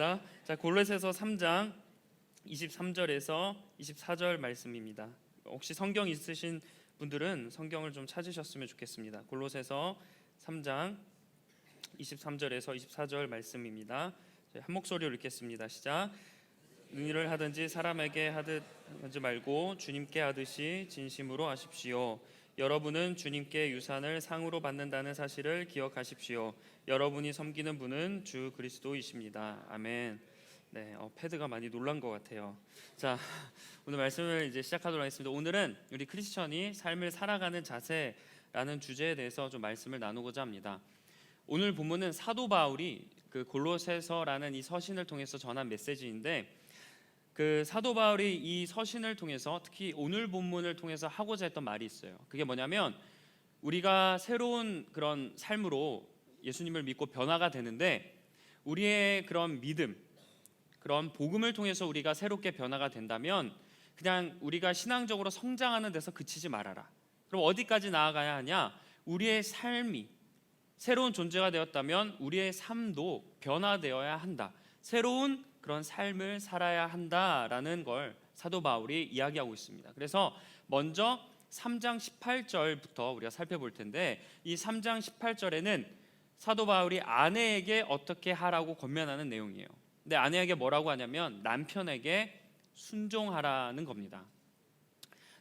자, 골로새서 3장 23절에서 24절 말씀입니다. 혹시 성경 있으신 분들은 성경을 좀 찾으셨으면 좋겠습니다. 골로새서 3장 23절에서 24절 말씀입니다. 한 목소리로 읽겠습니다. 시작. 능일을 하든지 사람에게 하지 말고 주님께 하듯이 진심으로 하십시오. 여러분은 주님께 유산을 상으로 받는다는 사실을 기억하십시오. 여러분이 섬기는 분은 주 그리스도이십니다. 아멘. 네, 패드가 많이 놀란 것 같아요. 자, 오늘 말씀을 이제 시작하도록 하겠습니다. 오늘은 우리 크리스천이 삶을 살아가는 자세라는 주제에 대해서 좀 말씀을 나누고자 합니다. 오늘 본문은 사도 바울이 그 골로새서라는 이 서신을 통해서 전한 메시지인데, 그 사도 바울이 이 서신을 통해서 특히 오늘 본문을 통해서 하고자 했던 말이 있어요. 그게 뭐냐면, 우리가 새로운 그런 삶으로 예수님을 믿고 변화가 되는데, 우리의 그런 믿음, 그런 복음을 통해서 우리가 새롭게 변화가 된다면 그냥 우리가 신앙적으로 성장하는 데서 그치지 말아라. 그럼 어디까지 나아가야 하냐? 우리의 삶이 새로운 존재가 되었다면 우리의 삶도 변화되어야 한다. 새로운 그런 삶을 살아야 한다라는 걸 사도 바울이 이야기하고 있습니다. 그래서 먼저 3장 18절부터 우리가 살펴볼 텐데, 이 3장 18절에는 사도 바울이 아내에게 어떻게 하라고 권면하는 내용이에요. 근데 아내에게 뭐라고 하냐면 남편에게 순종하라는 겁니다.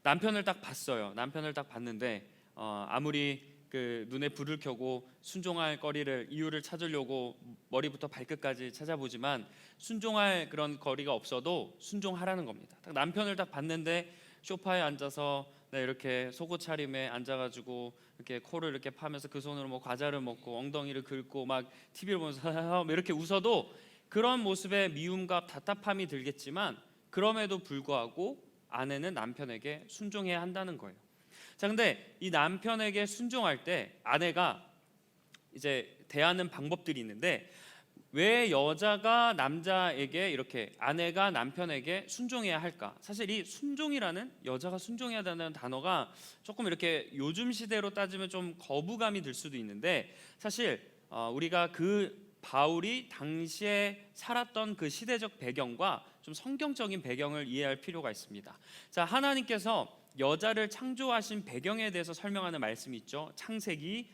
남편을 딱 봤어요. 남편을 딱 봤는데 아무리 그 눈에 불을 켜고 순종할 거리를 이유를 찾으려고 머리부터 발끝까지 찾아보지만 순종할 그런 거리가 없어도 순종하라는 겁니다. 딱 남편을 딱 봤는데 소파에 앉아서 이렇게 속옷 차림에 앉아가지고 이렇게 코를 이렇게 파면서 그 손으로 뭐 과자를 먹고 엉덩이를 긁고 막 TV를 보면서 이렇게 웃어도 그런 모습에 미움과 답답함이 들겠지만, 그럼에도 불구하고 아내는 남편에게 순종해야 한다는 거예요. 자, 근데 이 남편에게 순종할 때 아내가 이제 대하는 방법들이 있는데, 왜 여자가 남자에게 이렇게 아내가 남편에게 순종해야 할까? 사실 이 순종이라는, 여자가 순종해야 되는 단어가 조금 이렇게 요즘 시대로 따지면 좀 거부감이 들 수도 있는데, 사실 우리가 그 바울이 당시에 살았던 그 시대적 배경과 좀 성경적인 배경을 이해할 필요가 있습니다. 자, 하나님께서 여자를 창조하신 배경에 대해서 설명하는 말씀이 있죠. 창세기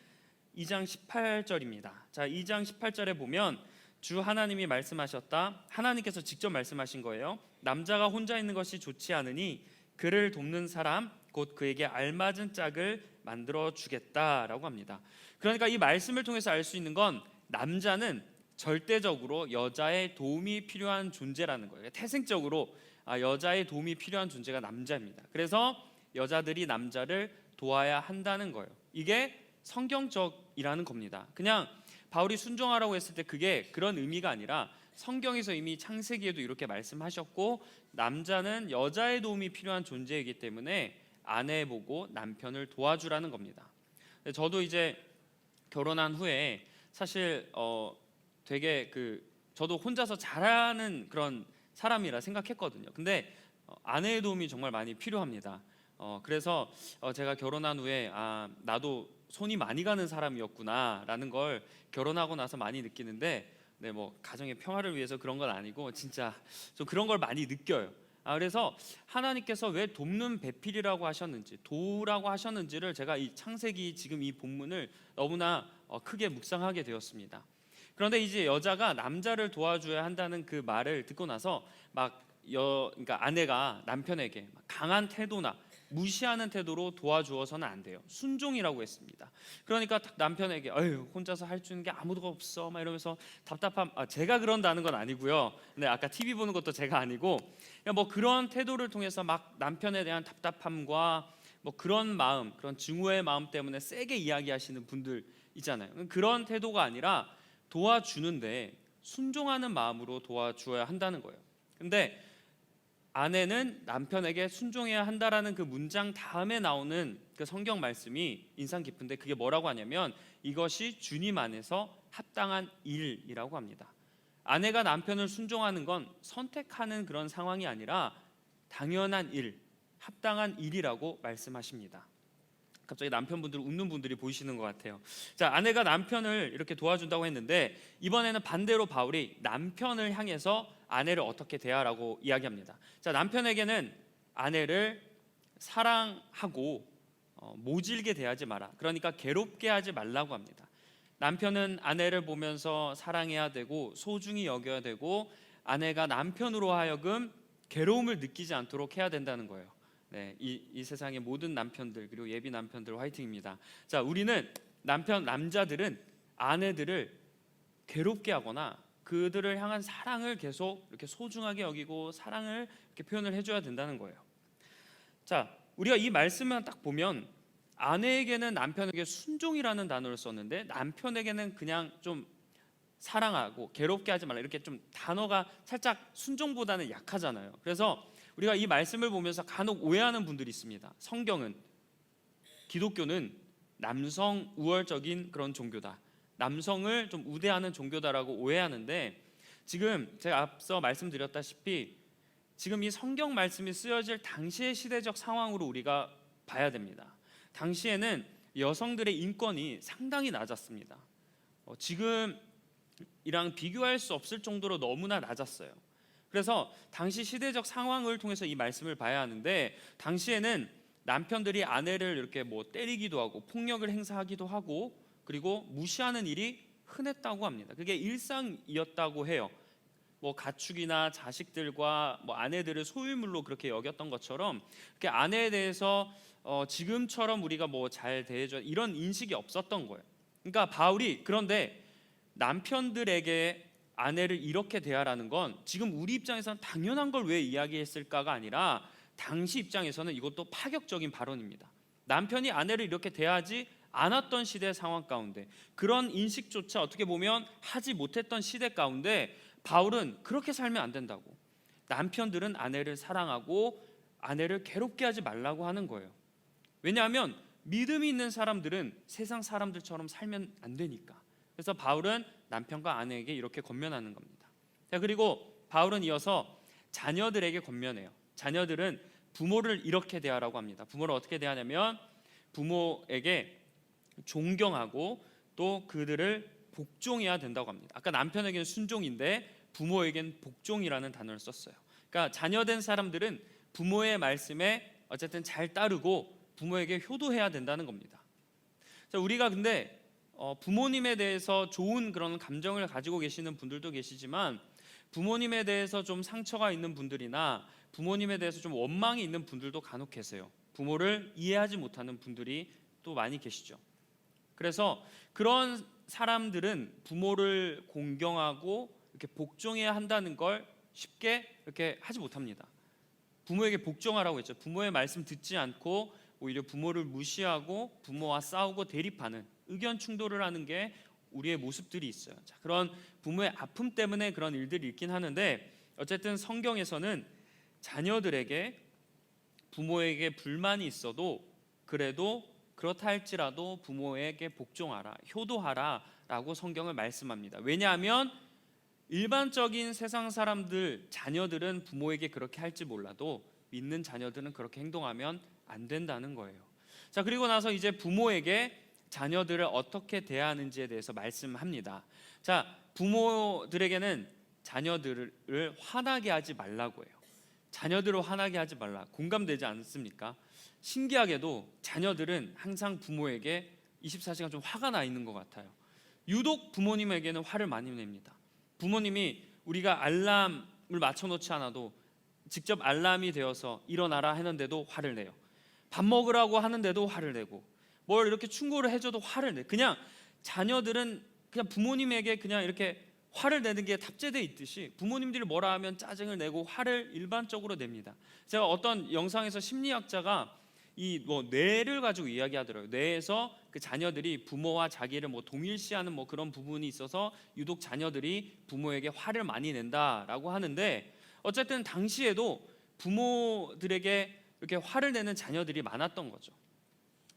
2장 18절입니다. 자, 2장 18절에 보면 주 하나님이 말씀하셨다. 하나님께서 직접 말씀하신 거예요. 남자가 혼자 있는 것이 좋지 않으니 그를 돕는 사람, 곧 그에게 알맞은 짝을 만들어 주겠다라고 합니다. 그러니까 이 말씀을 통해서 알 수 있는 건 남자는 절대적으로 여자의 도움이 필요한 존재라는 거예요. 태생적으로 여자의 도움이 필요한 존재가 남자입니다. 그래서 여자들이 남자를 도와야 한다는 거예요. 이게 성경적이라는 겁니다. 그냥 바울이 순종하라고 했을 때 그게 그런 의미가 아니라, 성경에서 이미 창세기에도 이렇게 말씀하셨고, 남자는 여자의 도움이 필요한 존재이기 때문에 아내 보고 남편을 도와주라는 겁니다. 저도 이제 결혼한 후에 사실 되게 저도 혼자서 잘하는 그런 사람이라 생각했거든요. 근데 아내의 도움이 정말 많이 필요합니다. 그래서 제가 결혼한 후에 나도 손이 많이 가는 사람이었구나라는 걸 결혼하고 나서 많이 느끼는데, 뭐 가정의 평화를 위해서 그런 건 아니고 진짜 좀 그런 걸 많이 느껴요. 그래서 하나님께서 왜 돕는 배필이라고 하셨는지, 도우라고 하셨는지를 제가 이 창세기 지금 이 본문을 너무나 크게 묵상하게 되었습니다. 그런데 이제 여자가 남자를 도와줘야 한다는 그 말을 듣고 나서 그러니까 아내가 남편에게 강한 태도나 무시하는 태도로 도와주어서는 안 돼요. 순종이라고 했습니다. 그러니까 남편에게 혼자서 할 수 있는 게 아무도 없어 막 이러면서 답답함, 제가 그런다는 건 아니고요. 네, 아까 TV 보는 것도 제가 아니고, 뭐 그런 태도를 통해서 막 남편에 대한 답답함과 뭐 그런 마음, 그런 증오의 마음 때문에 세게 이야기하시는 분들 있잖아요. 그런 태도가 아니라 도와주는데 순종하는 마음으로 도와주어야 한다는 거예요. 근데 아내는 남편에게 순종해야 한다라는 그 문장 다음에 나오는 그 성경 말씀이 인상 깊은데, 그게 뭐라고 하냐면 이것이 주님 안에서 합당한 일이라고 합니다. 아내가 남편을 순종하는 건 선택하는 그런 상황이 아니라 당연한 일, 합당한 일이라고 말씀하십니다. 갑자기 남편분들 웃는 분들이 보이시는 것 같아요. 자, 아내가 남편을 이렇게 도와준다고 했는데 이번에는 반대로 바울이 남편을 향해서 아내를 어떻게 대하라고 이야기합니다. 자, 남편에게는 아내를 사랑하고 모질게 대하지 마라. 그러니까 괴롭게 하지 말라고 합니다. 남편은 아내를 보면서 사랑해야 되고 소중히 여겨야 되고 아내가 남편으로 하여금 괴로움을 느끼지 않도록 해야 된다는 거예요. 네, 이 세상의 모든 남편들 그리고 예비 남편들 화이팅입니다. 자, 우리는 남자들은 아내들을 괴롭게 하거나 그들을 향한 사랑을 계속 이렇게 소중하게 여기고 사랑을 이렇게 표현을 해줘야 된다는 거예요. 자, 우리가 이 말씀만 딱 보면 아내에게는 남편에게 순종이라는 단어를 썼는데 남편에게는 그냥 좀 사랑하고 괴롭게 하지 말라 이렇게 좀 단어가 살짝 순종보다는 약하잖아요. 그래서 우리가 이 말씀을 보면서 간혹 오해하는 분들이 있습니다. 기독교는 남성 우월적인 그런 종교다, 남성을 좀 우대하는 종교다라고 오해하는데, 지금 제가 앞서 말씀드렸다시피 지금 이 성경 말씀이 쓰여질 당시의 시대적 상황으로 우리가 봐야 됩니다. 당시에는 여성들의 인권이 상당히 낮았습니다. 지금이랑 비교할 수 없을 정도로 너무나 낮았어요. 그래서 당시 시대적 상황을 통해서 이 말씀을 봐야 하는데, 당시에는 남편들이 아내를 이렇게 때리기도 하고 폭력을 행사하기도 하고 그리고 무시하는 일이 흔했다고 합니다. 그게 일상이었다고 해요. 가축이나 자식들과 아내들을 소유물로 그렇게 여겼던 것처럼 그렇게 아내에 대해서 지금처럼 우리가 잘 대해줘 이런 인식이 없었던 거예요. 그러니까 바울이 그런데 남편들에게 아내를 이렇게 대하라는 건 지금 우리 입장에서는 당연한 걸 왜 이야기했을까가 아니라 당시 입장에서는 이것도 파격적인 발언입니다. 남편이 아내를 이렇게 대하지 않았던 시대 상황 가운데, 그런 인식조차 어떻게 보면 하지 못했던 시대 가운데 바울은 그렇게 살면 안 된다고, 남편들은 아내를 사랑하고 아내를 괴롭게 하지 말라고 하는 거예요. 왜냐하면 믿음이 있는 사람들은 세상 사람들처럼 살면 안 되니까. 그래서 바울은 남편과 아내에게 이렇게 권면하는 겁니다. 자, 그리고 바울은 이어서 자녀들에게 권면해요. 자녀들은 부모를 이렇게 대하라고 합니다. 부모를 어떻게 대하냐면 부모에게 존경하고 또 그들을 복종해야 된다고 합니다. 아까 남편에게는 순종인데 부모에게는 복종이라는 단어를 썼어요. 그러니까 자녀된 사람들은 부모의 말씀에 어쨌든 잘 따르고 부모에게 효도해야 된다는 겁니다. 자, 우리가 근데 부모님에 대해서 좋은 그런 감정을 가지고 계시는 분들도 계시지만 부모님에 대해서 좀 상처가 있는 분들이나 부모님에 대해서 좀 원망이 있는 분들도 간혹 계세요. 부모를 이해하지 못하는 분들이 또 많이 계시죠. 그래서 그런 사람들은 부모를 공경하고 이렇게 복종해야 한다는 걸 쉽게 이렇게 하지 못합니다. 부모에게 복종하라고 했죠. 부모의 말씀 듣지 않고 오히려 부모를 무시하고 부모와 싸우고 대립하는, 의견 충돌을 하는 게 우리의 모습들이 있어요. 자, 그런 부모의 아픔 때문에 그런 일들이 있긴 하는데, 어쨌든 성경에서는 자녀들에게 부모에게 불만이 있어도 그래도 그렇다 할지라도 부모에게 복종하라, 효도하라 라고 성경을 말씀합니다. 왜냐하면 일반적인 세상 사람들, 자녀들은 부모에게 그렇게 할지 몰라도 믿는 자녀들은 그렇게 행동하면 안 된다는 거예요. 자, 그리고 나서 이제 부모에게 자녀들을 어떻게 대하는지에 대해서 말씀합니다. 자, 부모들에게는 자녀들을 화나게 하지 말라고 해요. 자녀들을 화나게 하지 말라. 공감되지 않습니까? 신기하게도 자녀들은 항상 부모에게 24시간 좀 화가 나 있는 것 같아요. 유독 부모님에게는 화를 많이 냅니다. 부모님이 우리가 알람을 맞춰놓지 않아도 직접 알람이 되어서 일어나라 하는데도 화를 내요. 밥 먹으라고 하는데도 화를 내고, 뭘 이렇게 충고를 해줘도 화를 내. 그냥 자녀들은 그냥 부모님에게 그냥 이렇게 화를 내는 게 탑재되어 있듯이 부모님들이 뭐라 하면 짜증을 내고 화를 일반적으로 냅니다. 제가 어떤 영상에서 심리학자가 이 뇌를 가지고 이야기하더라고요. 뇌에서 그 자녀들이 부모와 자기를 동일시하는 그런 부분이 있어서 유독 자녀들이 부모에게 화를 많이 낸다라고 하는데, 어쨌든 당시에도 부모들에게 이렇게 화를 내는 자녀들이 많았던 거죠.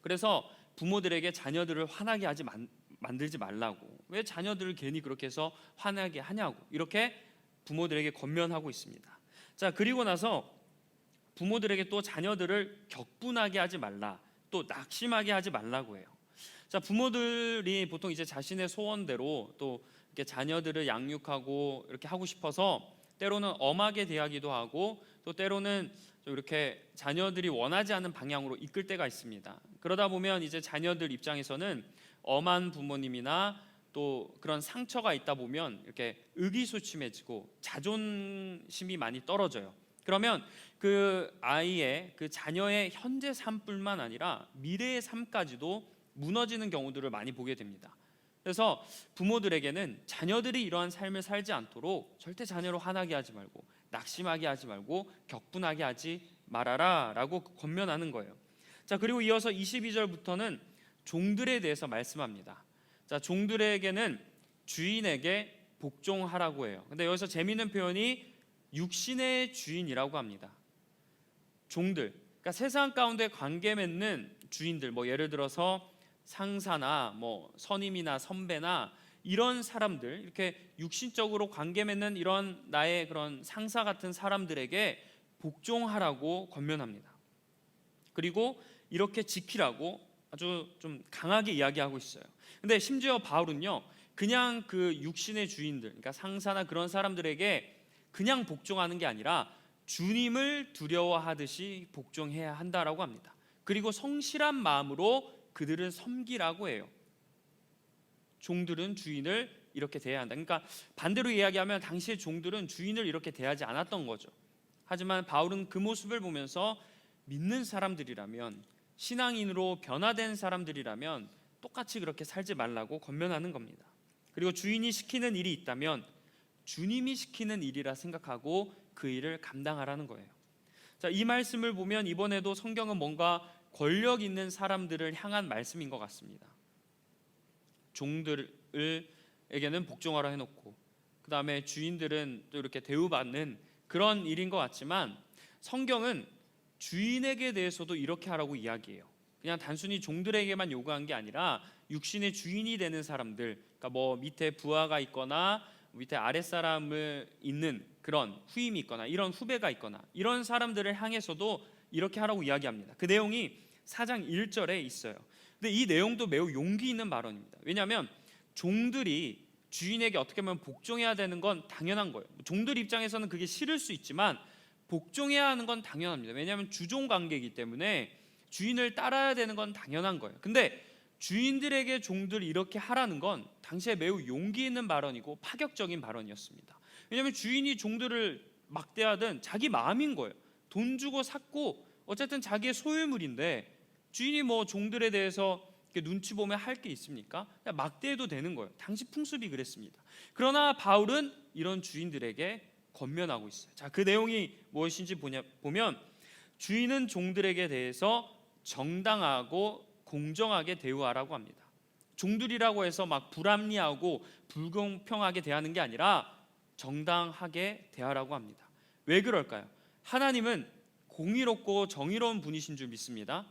그래서 부모들에게 자녀들을 화나게 하지 만들지 말라고, 왜 자녀들을 괜히 그렇게 해서 화나게 하냐고 이렇게 부모들에게 권면하고 있습니다. 자, 그리고 나서 부모들에게 또 자녀들을 격분하게 하지 말라, 또 낙심하게 하지 말라고 해요. 자, 부모들이 보통 이제 자신의 소원대로 또 이렇게 자녀들을 양육하고 이렇게 하고 싶어서 때로는 엄하게 대하기도 하고 또 때로는 좀 이렇게 자녀들이 원하지 않는 방향으로 이끌 때가 있습니다. 그러다 보면 이제 자녀들 입장에서는 엄한 부모님이나 또 그런 상처가 있다 보면 이렇게 의기소침해지고 자존심이 많이 떨어져요. 그러면 그 아이의 그 자녀의 현재 삶뿐만 아니라 미래의 삶까지도 무너지는 경우들을 많이 보게 됩니다. 그래서 부모들에게는 자녀들이 이러한 삶을 살지 않도록 절대 자녀를 화나게 하지 말고 낙심하게 하지 말고 격분하게 하지 말아라 라고 권면하는 거예요. 자, 그리고 이어서 22절부터는 종들에 대해서 말씀합니다. 자, 종들에게는 주인에게 복종하라고 해요. 근데 여기서 재미있는 표현이 육신의 주인이라고 합니다. 종들, 그러니까 세상 가운데 관계 맺는 주인들, 뭐 예를 들어서 상사나 뭐 선임이나 선배나 이런 사람들, 이렇게 육신적으로 관계 맺는 이런 나의 그런 상사 같은 사람들에게 복종하라고 권면합니다. 그리고 이렇게 지키라고 아주 좀 강하게 이야기하고 있어요. 근데 심지어 바울은요, 그냥 그 육신의 주인들, 그러니까 상사나 그런 사람들에게 그냥 복종하는 게 아니라 주님을 두려워하듯이 복종해야 한다라고 합니다. 그리고 성실한 마음으로 그들을 섬기라고 해요. 종들은 주인을 이렇게 대해야 한다. 그러니까 반대로 이야기하면 당시의 종들은 주인을 이렇게 대하지 않았던 거죠. 하지만 바울은 그 모습을 보면서 믿는 사람들이라면, 신앙인으로 변화된 사람들이라면 똑같이 그렇게 살지 말라고 권면하는 겁니다. 그리고 주인이 시키는 일이 있다면 주님이 시키는 일이라 생각하고 그 일을 감당하라는 거예요. 자, 이 말씀을 보면 이번에도 성경은 뭔가 권력 있는 사람들을 향한 말씀인 것 같습니다. 종들에게는 복종하라 해놓고 그 다음에 주인들은 또 이렇게 대우받는 그런 일인 것 같지만 성경은 주인에게 대해서도 이렇게 하라고 이야기해요. 그냥 단순히 종들에게만 요구한 게 아니라 육신의 주인이 되는 사람들, 그러니까 뭐 밑에 부하가 있거나 밑에 아랫사람을 있는 그런 후임이 있거나 이런 후배가 있거나 이런 사람들을 향해서도 이렇게 하라고 이야기합니다. 그 내용이 4장 1절에 있어요. 근데 이 내용도 매우 용기 있는 발언입니다. 왜냐하면 종들이 주인에게 어떻게 보면 복종해야 되는 건 당연한 거예요. 종들 입장에서는 그게 싫을 수 있지만 복종해야 하는 건 당연합니다. 왜냐하면 주종 관계이기 때문에 주인을 따라야 되는 건 당연한 거예요. 근데 주인들에게 종들 이렇게 하라는 건 당시에 매우 용기 있는 발언이고 파격적인 발언이었습니다. 왜냐하면 주인이 종들을 막대하든 자기 마음인 거예요. 돈 주고 샀고 어쨌든 자기의 소유물인데 주인이 뭐 종들에 대해서 눈치 보면 할 게 있습니까? 그냥 막대해도 되는 거예요. 당시 풍습이 그랬습니다. 그러나 바울은 이런 주인들에게 권면하고 있어요. 자, 그 내용이 무엇인지 보면 주인은 종들에게 대해서 정당하고 공정하게 대우하라고 합니다. 종들이라고 해서 막 불합리하고 불공평하게 대하는 게 아니라 정당하게 대하라고 합니다. 왜 그럴까요? 하나님은 공의롭고 정의로운 분이신 줄 믿습니다.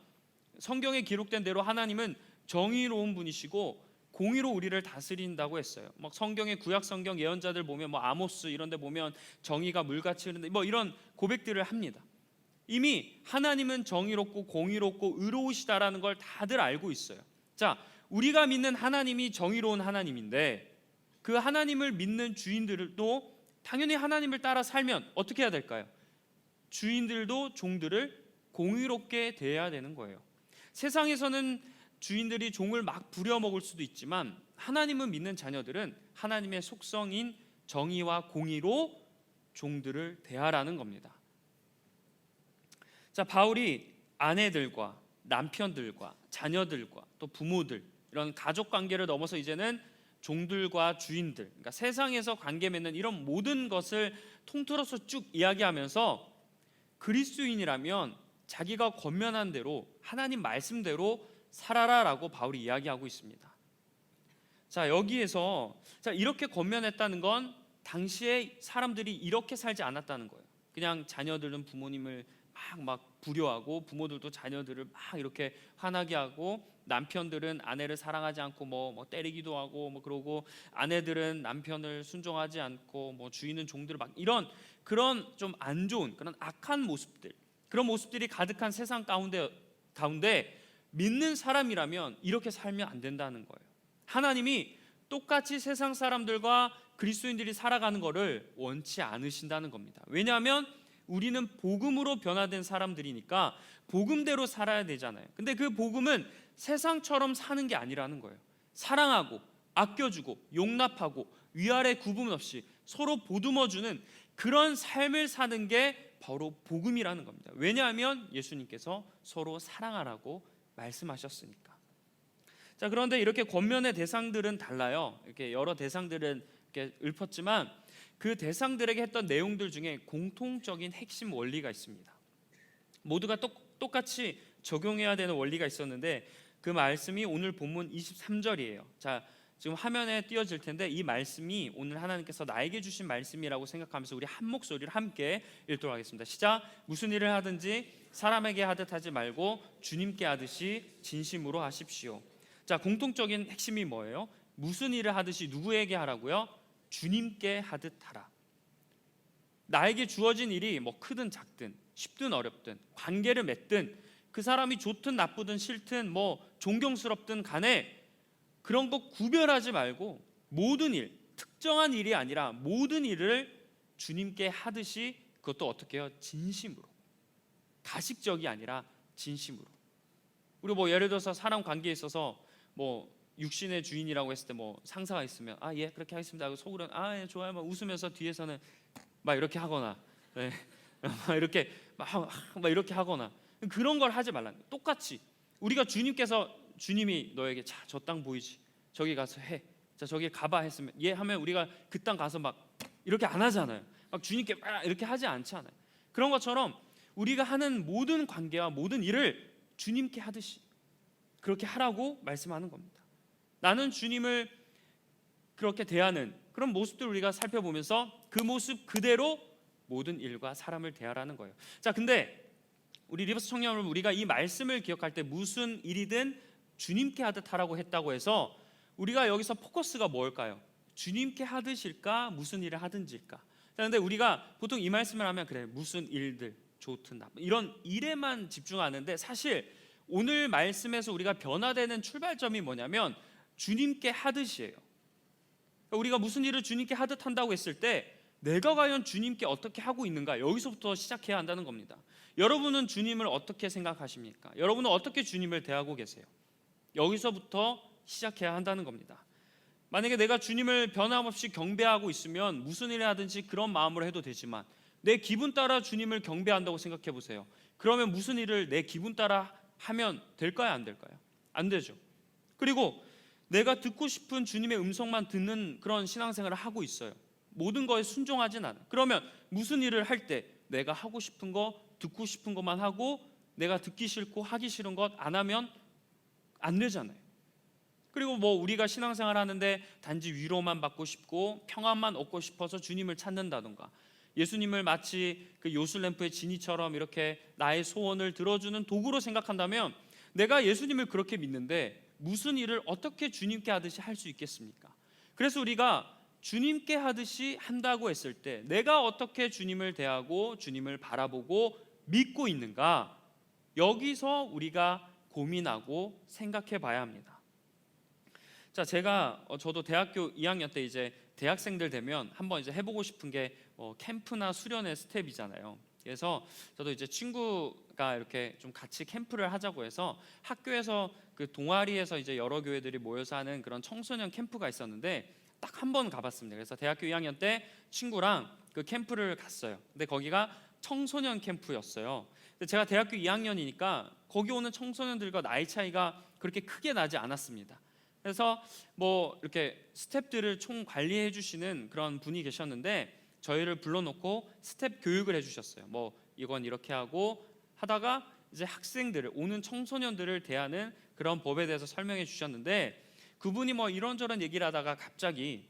성경에 기록된 대로 하나님은 정의로운 분이시고 공의로 우리를 다스린다고 했어요. 막 성경의 구약 성경 예언자들 보면 뭐 아모스 이런 데 보면 정의가 물같이 흐르는데 뭐 이런 고백들을 합니다. 이미 하나님은 정의롭고 공의롭고 의로우시다라는 걸 다들 알고 있어요. 자, 우리가 믿는 하나님이 정의로운 하나님인데 그 하나님을 믿는 주인들도 당연히 하나님을 따라 살면 어떻게 해야 될까요? 주인들도 종들을 공의롭게 대해야 되는 거예요. 세상에서는 주인들이 종을 막 부려먹을 수도 있지만 하나님을 믿는 자녀들은 하나님의 속성인 정의와 공의로 종들을 대하라는 겁니다. 자, 바울이 아내들과 남편들과 자녀들과 또 부모들 이런 가족 관계를 넘어서 이제는 종들과 주인들, 그러니까 세상에서 관계 맺는 이런 모든 것을 통틀어서 쭉 이야기하면서 그리스도인이라면 자기가 권면한 대로 하나님 말씀대로 살아라라고 바울이 이야기하고 있습니다. 자, 여기에서 이렇게 권면했다는 건 당시에 사람들이 이렇게 살지 않았다는 거예요. 그냥 자녀들은 부모님을 막 불효하고 부모들도 자녀들을 막 이렇게 화나게 하고 남편들은 아내를 사랑하지 않고 뭐 때리기도 하고 뭐 그러고 아내들은 남편을 순종하지 않고 뭐 주인은 종들을 막 이런 그런 좀 안 좋은 그런 악한 모습들, 그런 모습들이 가득한 세상 가운데 믿는 사람이라면 이렇게 살면 안 된다는 거예요. 하나님이 똑같이 세상 사람들과 그리스도인들이 살아가는 것을 원치 않으신다는 겁니다. 왜냐하면 우리는 복음으로 변화된 사람들이니까 복음대로 살아야 되잖아요. 근데 그 복음은 세상처럼 사는 게 아니라는 거예요. 사랑하고 아껴주고 용납하고 위아래 구분 없이 서로 보듬어주는 그런 삶을 사는 게 바로 복음이라는 겁니다. 왜냐하면 예수님께서 서로 사랑하라고 말씀하셨으니까. 자, 그런데 이렇게 권면의 대상들은 달라요. 이렇게 여러 대상들은 이렇게 읊었지만 그 대상들에게 했던 내용들 중에 공통적인 핵심 원리가 있습니다. 모두가 똑같이 적용해야 되는 원리가 있었는데 그 말씀이 오늘 본문 23절이에요. 자, 지금 화면에 띄어질 텐데 이 말씀이 오늘 하나님께서 나에게 주신 말씀이라고 생각하면서 우리 한 목소리를 함께 읽도록 하겠습니다. 시작. 무슨 일을 하든지 사람에게 하듯 하지 말고 주님께 하듯이 진심으로 하십시오. 자, 공통적인 핵심이 뭐예요? 무슨 일을 하듯이 누구에게 하라고요? 주님께 하듯 하라. 나에게 주어진 일이 뭐 크든 작든 쉽든 어렵든 관계를 맺든 그 사람이 좋든 나쁘든 싫든 뭐 존경스럽든 간에 그런 거 구별하지 말고 모든 일, 특정한 일이 아니라 모든 일을 주님께 하듯이 그것도 어떻게 해요? 진심으로. 가식적이 아니라 진심으로. 우리 뭐 예를 들어서 사람 관계에 있어서 뭐 육신의 주인이라고 했을 때 뭐 상사가 있으면 아, 예, 그렇게 하겠습니다 하고 속으로는 아, 예, 좋아요 막 웃으면서 뒤에서는 막 이렇게 하거나 네. 막 이렇게 막 이렇게 하거나 그런 걸 하지 말라는 거예요. 똑같이 우리가 주님이 너에게 자, 저 땅 보이지? 저기 가서 해. 자, 저기 가봐 했으면 예 하면 우리가 그 땅 가서 막 이렇게 안 하잖아요. 막 주님께 막 이렇게 하지 않잖아요. 그런 것처럼 우리가 하는 모든 관계와 모든 일을 주님께 하듯이 그렇게 하라고 말씀하는 겁니다. 나는 주님을 그렇게 대하는 그런 모습들을 우리가 살펴보면서 그 모습 그대로 모든 일과 사람을 대하라는 거예요. 자, 근데 우리 리버스 청년 여러분, 우리가 이 말씀을 기억할 때 무슨 일이든 주님께 하듯 하라고 했다고 해서 우리가 여기서 포커스가 뭘까요? 주님께 하듯일까? 무슨 일을 하든지일까? 그런데 우리가 보통 이 말씀을 하면 그래, 무슨 일들 좋든 나쁜 이런 일에만 집중하는데 사실 오늘 말씀에서 우리가 변화되는 출발점이 뭐냐면 주님께 하듯이에요. 우리가 무슨 일을 주님께 하듯 한다고 했을 때 내가 과연 주님께 어떻게 하고 있는가, 여기서부터 시작해야 한다는 겁니다. 여러분은 주님을 어떻게 생각하십니까? 여러분은 어떻게 주님을 대하고 계세요? 여기서부터 시작해야 한다는 겁니다. 만약에 내가 주님을 변함없이 경배하고 있으면 무슨 일을 하든지 그런 마음으로 해도 되지만 내 기분 따라 주님을 경배한다고 생각해 보세요. 그러면 무슨 일을 내 기분 따라 하면 될까요? 안 될까요? 안 되죠. 그리고 내가 듣고 싶은 주님의 음성만 듣는 그런 신앙생활을 하고 있어요. 모든 거에 순종하진 않아. 그러면 무슨 일을 할 때 내가 하고 싶은 거, 듣고 싶은 것만 하고 내가 듣기 싫고 하기 싫은 것 안 하면 안 되잖아요. 그리고 뭐 우리가 신앙생활 하는데 단지 위로만 받고 싶고 평안만 얻고 싶어서 주님을 찾는다던가, 예수님을 마치 그 요술램프의 지니처럼 이렇게 나의 소원을 들어주는 도구로 생각한다면 내가 예수님을 그렇게 믿는데 무슨 일을 어떻게 주님께 하듯이 할 수 있겠습니까? 그래서 우리가 주님께 하듯이 한다고 했을 때 내가 어떻게 주님을 대하고 주님을 바라보고 믿고 있는가, 여기서 우리가 고민하고 생각해 봐야 합니다. 자, 저도 대학교 2학년 때 이제 대학생들 되면 한번 이제 해보고 싶은 게 캠프나 수련의 스텝이잖아요. 그래서 저도 이제 친구가 이렇게 좀 같이 캠프를 하자고 해서 학교에서 그 동아리에서 이제 여러 교회들이 모여서 하는 그런 청소년 캠프가 있었는데 딱 한 번 가봤습니다. 그래서 대학교 2학년 때 친구랑 그 캠프를 갔어요. 근데 거기가 청소년 캠프였어요. 근데 제가 대학교 2학년이니까 거기 오는 청소년들과 나이 차이가 그렇게 크게 나지 않았습니다. 그래서 뭐 이렇게 스텝들을 총 관리해 주시는 그런 분이 계셨는데 저희를 불러놓고 스텝 교육을 해주셨어요. 뭐 이건 이렇게 하고 하다가 이제 학생들을, 오는 청소년들을 대하는 그런 법에 대해서 설명해 주셨는데 그분이 뭐 이런저런 얘기를 하다가 갑자기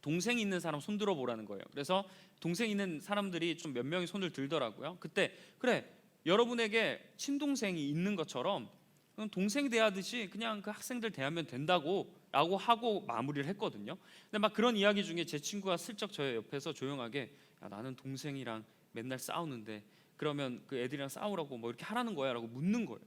동생 있는 사람 손 들어보라는 거예요. 그래서 동생 있는 사람들이 좀 몇 명이 손을 들더라고요. 그때 그래, 여러분에게 친동생이 있는 것처럼 동생 대하듯이 그냥 그 학생들 대하면 된다고 라고 하고 마무리를 했거든요. 근데 막 그런 이야기 중에 제 친구가 슬쩍 저 옆에서 조용하게, 야, 나는 동생이랑 맨날 싸우는데 그러면 그 애들이랑 싸우라고 뭐 이렇게 하라는 거야? 라고 묻는 거예요.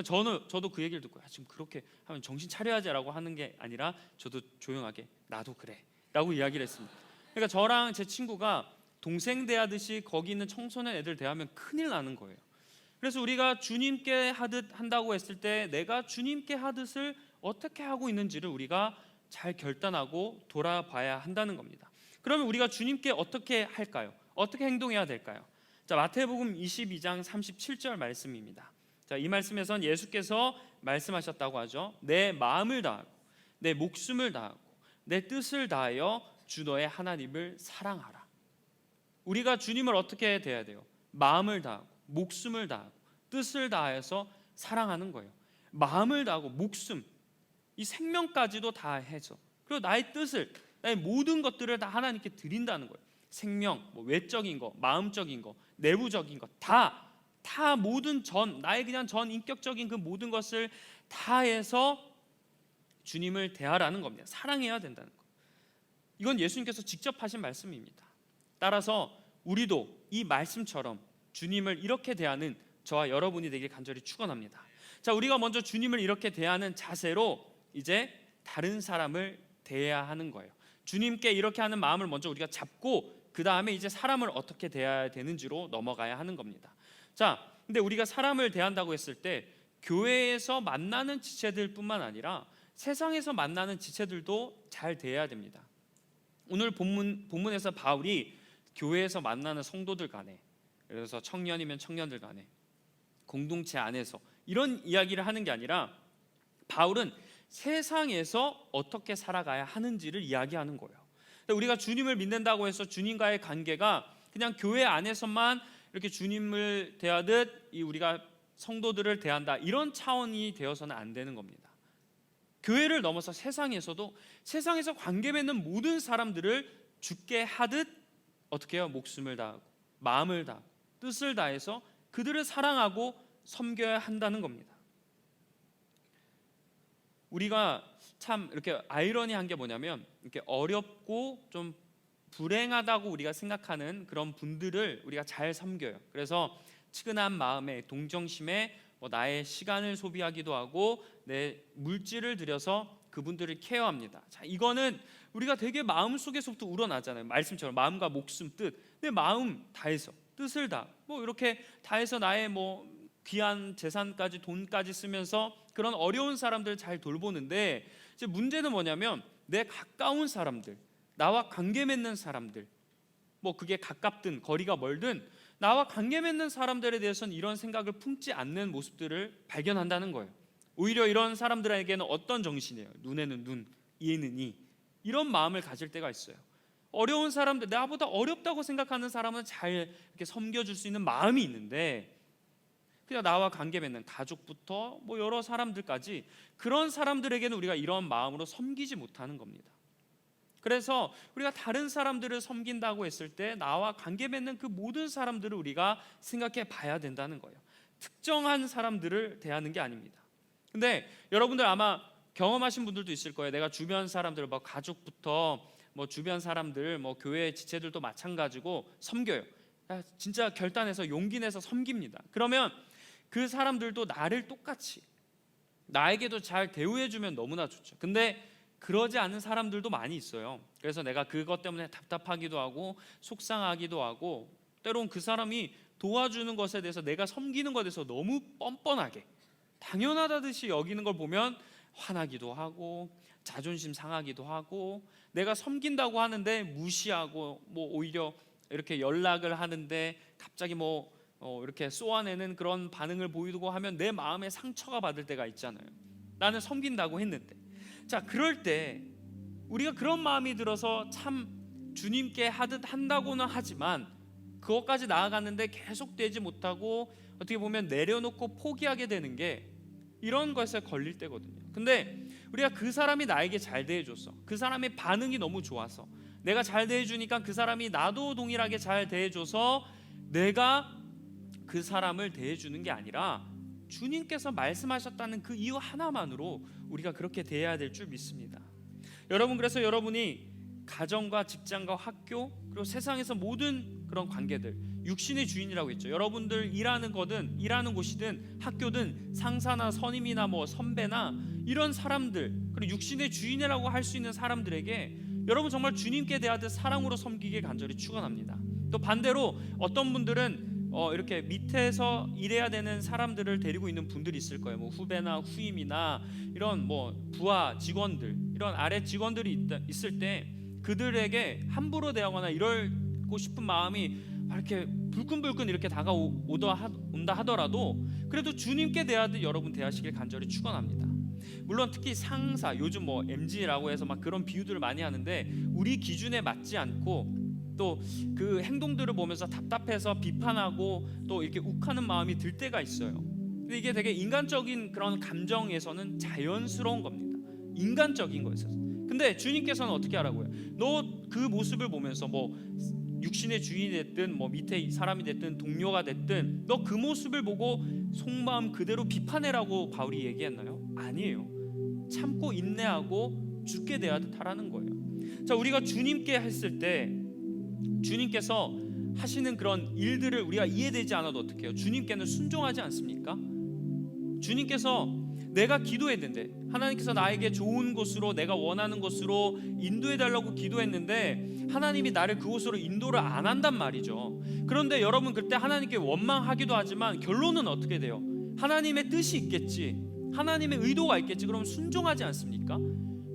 저도 그 얘기를 듣고 지금 그렇게 하면 정신 차려야지라고 하는 게 아니라 저도 조용하게 나도 그래라고 이야기를 했습니다. 그러니까 저랑 제 친구가 동생 대하듯이 거기 있는 청소년 애들 대하면 큰일 나는 거예요. 그래서 우리가 주님께 하듯 한다고 했을 때 내가 주님께 하듯을 어떻게 하고 있는지를 우리가 잘 결단하고 돌아봐야 한다는 겁니다. 그러면 우리가 주님께 어떻게 할까요? 어떻게 행동해야 될까요? 자, 마태복음 22장 37절 말씀입니다. 자, 이 말씀에선 예수께서 말씀하셨다고 하죠. 내 마음을 다하고 내 목숨을 다하고 내 뜻을 다하여 주 너의 하나님을 사랑하라. 우리가 주님을 어떻게 대해야 돼요? 마음을 다하고 목숨을 다하고 뜻을 다해서 사랑하는 거예요. 마음을 다하고 목숨, 이 생명까지도 다해서, 그리고 나의 뜻을, 나의 모든 것들을 다 하나님께 드린다는 거예요. 생명, 외적인 거, 마음적인 거, 내부적인 거 다 모든 나의 그냥 전 인격적인 그 모든 것을 다해서 주님을 대하라는 겁니다. 사랑해야 된다는 거. 이건 예수님께서 직접 하신 말씀입니다. 따라서 우리도 이 말씀처럼 주님을 이렇게 대하는 저와 여러분이 되길 간절히 축원합니다. 자, 우리가 먼저 주님을 이렇게 대하는 자세로 이제 다른 사람을 대해야 하는 거예요. 주님께 이렇게 하는 마음을 먼저 우리가 잡고 그 다음에 이제 사람을 어떻게 대해야 되는지로 넘어가야 하는 겁니다. 자, 근데 우리가 사람을 대한다고 했을 때 교회에서 만나는 지체들뿐만 아니라 세상에서 만나는 지체들도 잘 대해야 됩니다. 오늘 본문에서 바울이 교회에서 만나는 성도들 간에, 그래서 청년이면 청년들 간에, 공동체 안에서 이런 이야기를 하는 게 아니라 바울은 세상에서 어떻게 살아가야 하는지를 이야기하는 거예요. 우리가 주님을 믿는다고 해서 주님과의 관계가 그냥 교회 안에서만 이렇게 주님을 대하듯 우리가 성도들을 대한다, 이런 차원이 되어서는 안 되는 겁니다. 교회를 넘어서 세상에서도 세상에서 관계 맺는 모든 사람들을 주께 하듯 어떻게 해요? 목숨을 다하고 마음을 다하고 뜻을 다해서 그들을 사랑하고 섬겨야 한다는 겁니다. 우리가 참 이렇게 아이러니한 게 뭐냐면, 이렇게 어렵고 좀 불행하다고 우리가 생각하는 그런 분들을 우리가 잘 섬겨요. 그래서 측은한 마음에, 동정심에 나의 시간을 소비하기도 하고 내 물질을 들여서 그분들을 케어합니다. 자, 이거는 우리가 되게 마음속에서부터 우러나잖아요. 말씀처럼 마음과 목숨, 뜻, 내 마음 다해서, 뜻을 다 이렇게 다해서 나의 귀한 재산까지, 돈까지 쓰면서 그런 어려운 사람들을 잘 돌보는데, 이제 문제는 뭐냐면 내 가까운 사람들, 나와 관계 맺는 사람들, 그게 가깝든 거리가 멀든 나와 관계 맺는 사람들에 대해서는 이런 생각을 품지 않는 모습들을 발견한다는 거예요. 오히려 이런 사람들에게는 어떤 정신이에요? 눈에는 눈, 이에는 이, 이런 마음을 가질 때가 있어요. 어려운 사람들, 나보다 어렵다고 생각하는 사람은 잘 이렇게 섬겨줄 수 있는 마음이 있는데, 그냥 나와 관계 맺는 가족부터 여러 사람들까지, 그런 사람들에게는 우리가 이런 마음으로 섬기지 못하는 겁니다. 그래서 우리가 다른 사람들을 섬긴다고 했을 때 나와 관계 맺는 그 모든 사람들을 우리가 생각해 봐야 된다는 거예요. 특정한 사람들을 대하는 게 아닙니다. 근데 여러분들 아마 경험하신 분들도 있을 거예요. 내가 주변 사람들, 가족부터 주변 사람들, 교회 지체들도 마찬가지고 섬겨요. 진짜 결단해서 용기 내서 섬깁니다. 그러면 그 사람들도 나를 똑같이, 나에게도 잘 대우해주면 너무나 좋죠. 근데 그러지 않은 사람들도 많이 있어요. 그래서 내가 그것 때문에 답답하기도 하고 속상하기도 하고, 때론 그 사람이 도와주는 것에 대해서, 내가 섬기는 것에 대해서 너무 뻔뻔하게 당연하다듯이 여기는 걸 보면 화나기도 하고 자존심 상하기도 하고, 내가 섬긴다고 하는데 무시하고 오히려 이렇게 연락을 하는데 갑자기 이렇게 쏘아내는 그런 반응을 보이고 하면 내 마음에 상처가 받을 때가 있잖아요. 나는 섬긴다고 했는데. 자, 그럴 때 우리가 그런 마음이 들어서 참 주님께 하듯 한다고는 하지만 그것까지 나아갔는데 계속 되지 못하고 어떻게 보면 내려놓고 포기하게 되는 게 이런 것에 걸릴 때거든요. 근데 우리가 그 사람이 나에게 잘 대해줘서, 그 사람의 반응이 너무 좋아서, 내가 잘 대해주니까 그 사람이 나도 동일하게 잘 대해줘서 내가 그 사람을 대해주는 게 아니라 주님께서 말씀하셨다는 그 이유 하나만으로 우리가 그렇게 대해야 될 줄 믿습니다. 여러분, 그래서 여러분이 가정과 직장과 학교, 그리고 세상에서 모든 그런 관계들, 육신의 주인이라고 했죠. 여러분들 일하는 곳이든 학교든 상사나 선임이나 뭐 선배나 이런 사람들, 그리고 육신의 주인이라고 할 수 있는 사람들에게 여러분 정말 주님께 대하듯 사랑으로 섬기길 간절히 축원합니다. 또 반대로 어떤 분들은 이렇게 밑에서 일해야 되는 사람들을 데리고 있는 분들이 있을 거예요. 뭐 후배나 후임이나 이런 뭐 부하 직원들, 이런 아래 직원들이 있을 때 그들에게 함부로 대하거나 이러고 싶은 마음이 이렇게 불끈불끈 이렇게 다가온다 하더라도 그래도 주님께 대하듯 여러분 대하시길 간절히 축원합니다. 물론 특히 상사, 요즘 뭐 MG라고 해서 막 그런 비유들을 많이 하는데 우리 기준에 맞지 않고 또 그 행동들을 보면서 답답해서 비판하고 또 이렇게 욱하는 마음이 들 때가 있어요. 근데 이게 되게 인간적인 그런 감정에서는 자연스러운 겁니다. 인간적인 거였어요. 근데 주님께서는 어떻게 하라고요? 너 그 모습을 보면서 뭐 육신의 주인이 됐든 뭐 밑에 사람이 됐든 동료가 됐든 너 그 모습을 보고 속마음 그대로 비판해라고 바울이 얘기했나요? 아니에요. 참고 인내하고 주께 대하듯 하라는 거예요. 자, 우리가 주님께 했을 때 주님께서 하시는 그런 일들을 우리가 이해되지 않아도 어떻게 해요? 주님께는 순종하지 않습니까? 주님께서 내가 기도했는데 하나님께서 나에게 좋은 곳으로 내가 원하는 곳으로 인도해달라고 기도했는데 하나님이 나를 그곳으로 인도를 안 한단 말이죠. 그런데 여러분 그때 하나님께 원망하기도 하지만 결론은 어떻게 돼요? 하나님의 뜻이 있겠지, 하나님의 의도가 있겠지. 그럼 순종하지 않습니까?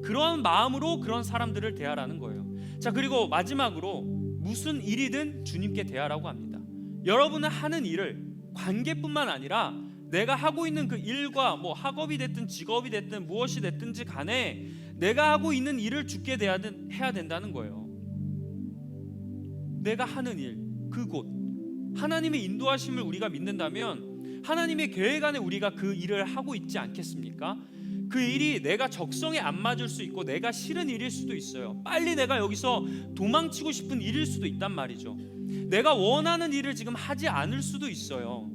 그런 마음으로 그런 사람들을 대하라는 거예요. 자, 그리고 마지막으로 무슨 일이든 주님께 대하라고 합니다. 여러분은 하는 일을 관계뿐만 아니라 내가 하고 있는 그 일과 뭐 학업이 됐든 직업이 됐든 무엇이 됐든지 간에 내가 하고 있는 일을 주께 해야 된다는 거예요. 내가 하는 일, 그곳 하나님의 인도하심을 우리가 믿는다면 하나님의 계획 안에 우리가 그 일을 하고 있지 않겠습니까? 그 일이 내가 적성에 안 맞을 수 있고 내가 싫은 일일 수도 있어요. 빨리 내가 여기서 도망치고 싶은 일일 수도 있단 말이죠. 내가 원하는 일을 지금 하지 않을 수도 있어요.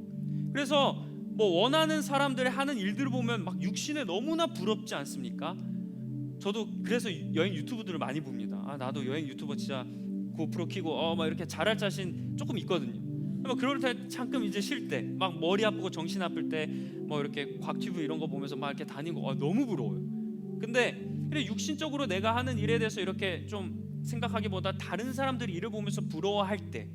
그래서 뭐 원하는 사람들의 하는 일들을 보면 막 육신에 너무나 부럽지 않습니까? 저도 그래서 여행 유튜브들을 많이 봅니다. 나도 여행 유튜버 진짜 고프로 키고 막 이렇게 잘할 자신 조금 있거든요. 그럴 때 잠깐 이제 쉴 때 막 머리 아프고 정신 아플 때 뭐 이렇게 곽튜브 이런 거 보면서 막 이렇게 다니는 거 너무 부러워요. 근데 육신적으로 내가 하는 일에 대해서 이렇게 좀 생각하기보다 다른 사람들이 일을 보면서 부러워할 때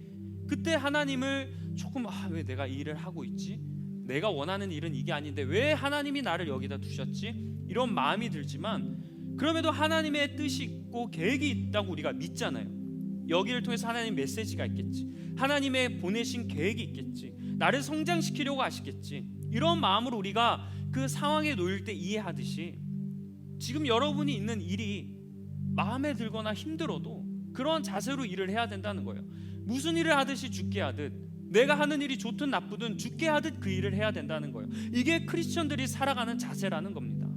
그때 하나님을 조금 왜 내가 이 일을 하고 있지? 내가 원하는 일은 이게 아닌데 왜 하나님이 나를 여기다 두셨지? 이런 마음이 들지만 그럼에도 하나님의 뜻이 있고 계획이 있다고 우리가 믿잖아요. 여기를 통해서 하나님 메시지가 있겠지, 하나님의 보내신 계획이 있겠지, 나를 성장시키려고 하시겠지. 이런 마음으로 우리가 그 상황에 놓일 때 이해하듯이 지금 여러분이 있는 일이 마음에 들거나 힘들어도 그런 자세로 일을 해야 된다는 거예요. 무슨 일을 하듯이 주께 하듯, 내가 하는 일이 좋든 나쁘든 주께 하듯 그 일을 해야 된다는 거예요. 이게 크리스천들이 살아가는 자세라는 겁니다.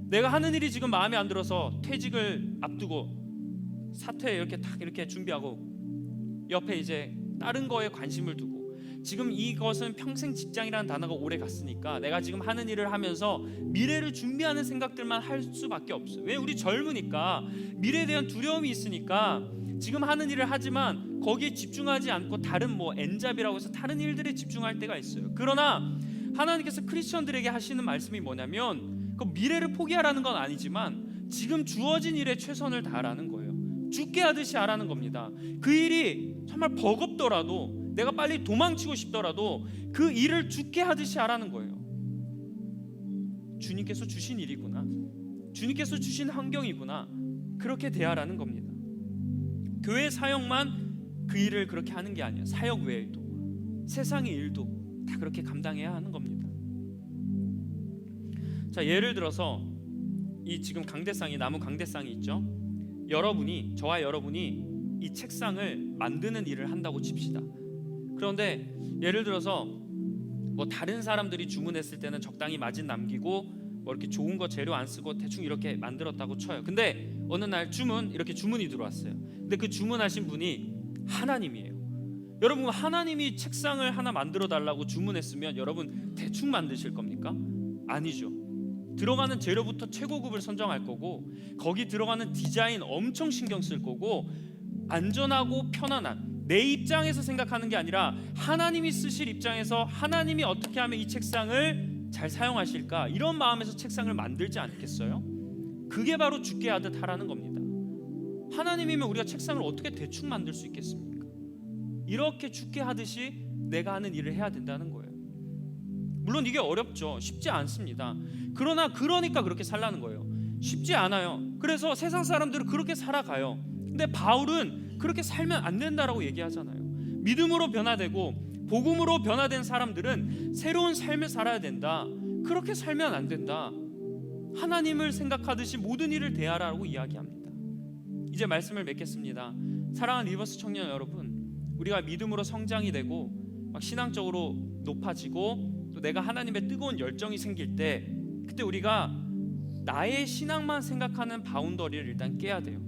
내가 하는 일이 지금 마음에 안 들어서 퇴직을 앞두고 사퇴 이렇게 준비하고 옆에 이제 다른 거에 관심을 두고 지금 이것은 평생 직장이라는 단어가 오래 갔으니까 내가 지금 하는 일을 하면서 미래를 준비하는 생각들만 할 수밖에 없어요. 왜? 우리 젊으니까 미래에 대한 두려움이 있으니까 지금 하는 일을 하지만 거기에 집중하지 않고 다른 뭐 엔잡이라고 해서 다른 일들에 집중할 때가 있어요. 그러나 하나님께서 크리스천들에게 하시는 말씀이 뭐냐면 그 미래를 포기하라는 건 아니지만 지금 주어진 일에 최선을 다하라는 거예요. 죽게 하듯이 하라는 겁니다. 그 일이 정말 버겁더라도 내가 빨리 도망치고 싶더라도 그 일을 죽게 하듯이 하라는 거예요. 주님께서 주신 일이구나, 주님께서 주신 환경이구나, 그렇게 대하라는 겁니다. 교회 사역만 그 일을 그렇게 하는 게 아니에요. 사역 외에도 세상의 일도 다 그렇게 감당해야 하는 겁니다. 자, 예를 들어서 이 지금 강대상이 나무 강대상이 있죠. 저와 여러분이 이 책상을 만드는 일을 한다고 칩시다. 그런데 예를 들어서 뭐 다른 사람들이 주문했을 때는 적당히 마진 남기고 뭐 이렇게 좋은 거 재료 안 쓰고 대충 이렇게 만들었다고 쳐요. 근데 어느 날 이렇게 주문이 들어왔어요. 근데 그 주문하신 분이 하나님이에요. 여러분, 하나님이 책상을 하나 만들어 달라고 주문했으면 여러분 대충 만드실 겁니까? 아니죠. 들어가는 재료부터 최고급을 선정할 거고 거기 들어가는 디자인 엄청 신경 쓸 거고 안전하고 편안한 내 입장에서 생각하는 게 아니라 하나님이 쓰실 입장에서 하나님이 어떻게 하면 이 책상을 잘 사용하실까, 이런 마음에서 책상을 만들지 않겠어요? 그게 바로 죽게 하듯 하라는 겁니다. 하나님이면 우리가 책상을 어떻게 대충 만들 수 있겠습니까? 이렇게 죽게 하듯이 내가 하는 일을 해야 된다는 거예요. 물론 이게 어렵죠. 쉽지 않습니다. 그러니까 그렇게 살라는 거예요. 쉽지 않아요. 그래서 세상 사람들은 그렇게 살아가요. 근데 바울은 그렇게 살면 안 된다라고 얘기하잖아요. 믿음으로 변화되고 복음으로 변화된 사람들은 새로운 삶을 살아야 된다. 그렇게 살면 안 된다. 하나님을 생각하듯이 모든 일을 대하라고 이야기합니다. 이제 말씀을 맺겠습니다. 사랑하는 리버스 청년 여러분, 우리가 믿음으로 성장이 되고 막 신앙적으로 높아지고 또 내가 하나님의 뜨거운 열정이 생길 때, 그때 우리가 나의 신앙만 생각하는 바운더리를 일단 깨야 돼요.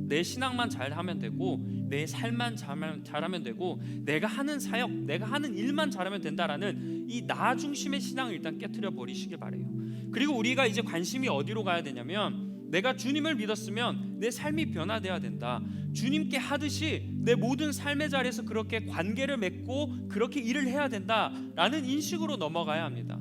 내 신앙만 잘하면 되고 내 삶만 잘하면 되고 내가 하는 사역, 내가 하는 일만 잘하면 된다라는 이 나 중심의 신앙을 일단 깨트려 버리시길 바래요. 그리고 우리가 이제 관심이 어디로 가야 되냐면, 내가 주님을 믿었으면 내 삶이 변화돼야 된다. 주님께 하듯이 내 모든 삶의 자리에서 그렇게 관계를 맺고 그렇게 일을 해야 된다라는 인식으로 넘어가야 합니다.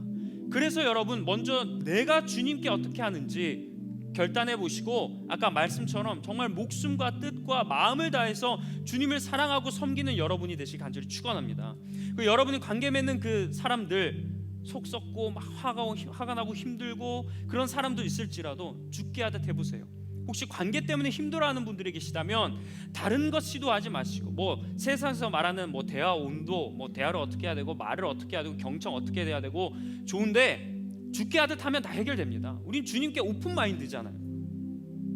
그래서 여러분, 먼저 내가 주님께 어떻게 하는지 결단해 보시고, 아까 말씀처럼 정말 목숨과 뜻과 마음을 다해서 주님을 사랑하고 섬기는 여러분이 되시길 간절히 축원합니다. 그 여러분이 관계 맺는 그 사람들, 속 썩고 막 화가 나고 힘들고 그런 사람도 있을지라도 죽게 하듯 해보세요. 혹시 관계 때문에 힘들어하는 분들이 계시다면 다른 것 시도하지 마시고, 뭐 세상에서 말하는 뭐 대화 온도, 뭐 대화를 어떻게 해야 되고 말을 어떻게 해야 되고 경청 어떻게 해야 되고 좋은데, 죽게 하듯 하면 다 해결됩니다. 우린 주님께 오픈 마인드잖아요.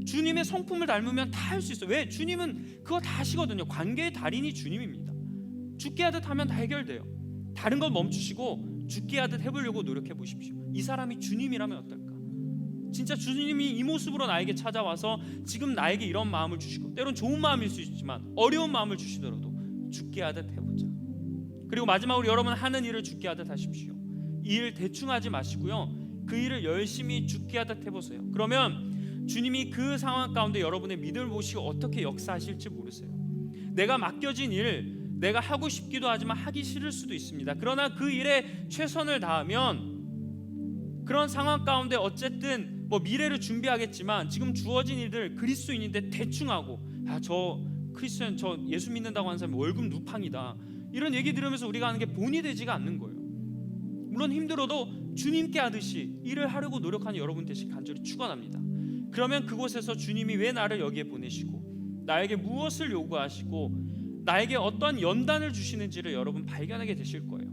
주님의 성품을 닮으면 다 할 수 있어요. 왜? 주님은 그거 다 하시거든요. 관계의 달인이 주님입니다. 죽게 하듯 하면 다 해결돼요. 다른 걸 멈추시고 죽게 하듯 해보려고 노력해 보십시오. 이 사람이 주님이라면 어떨까? 진짜 주님이 이 모습으로 나에게 찾아와서 지금 나에게 이런 마음을 주시고, 때론 좋은 마음일 수 있지만 어려운 마음을 주시더라도 죽게 하듯 해보자. 그리고 마지막으로 여러분 하는 일을 죽게 하듯 하십시오. 이 일 대충 하지 마시고요, 그 일을 열심히 죽게 하듯 해보세요. 그러면 주님이 그 상황 가운데 여러분의 믿음을 보시고 어떻게 역사하실지 모르세요. 내가 맡겨진 일, 내가 하고 싶기도 하지만 하기 싫을 수도 있습니다. 그러나 그 일에 최선을 다하면 그런 상황 가운데 어쨌든 뭐 미래를 준비하겠지만 지금 주어진 일들, 그리스도인인데 대충 하고, 저 크리스천, 저 예수 믿는다고 하는 사람이 월급 누팡이다, 이런 얘기 들으면서 우리가 하는 게 본이 되지가 않는 거예요. 물론 힘들어도 주님께 하듯이 일을 하려고 노력하는 여러분 되시길 간절히 축원합니다. 그러면 그곳에서 주님이 왜 나를 여기에 보내시고 나에게 무엇을 요구하시고 나에게 어떤 연단을 주시는지를 여러분 발견하게 되실 거예요.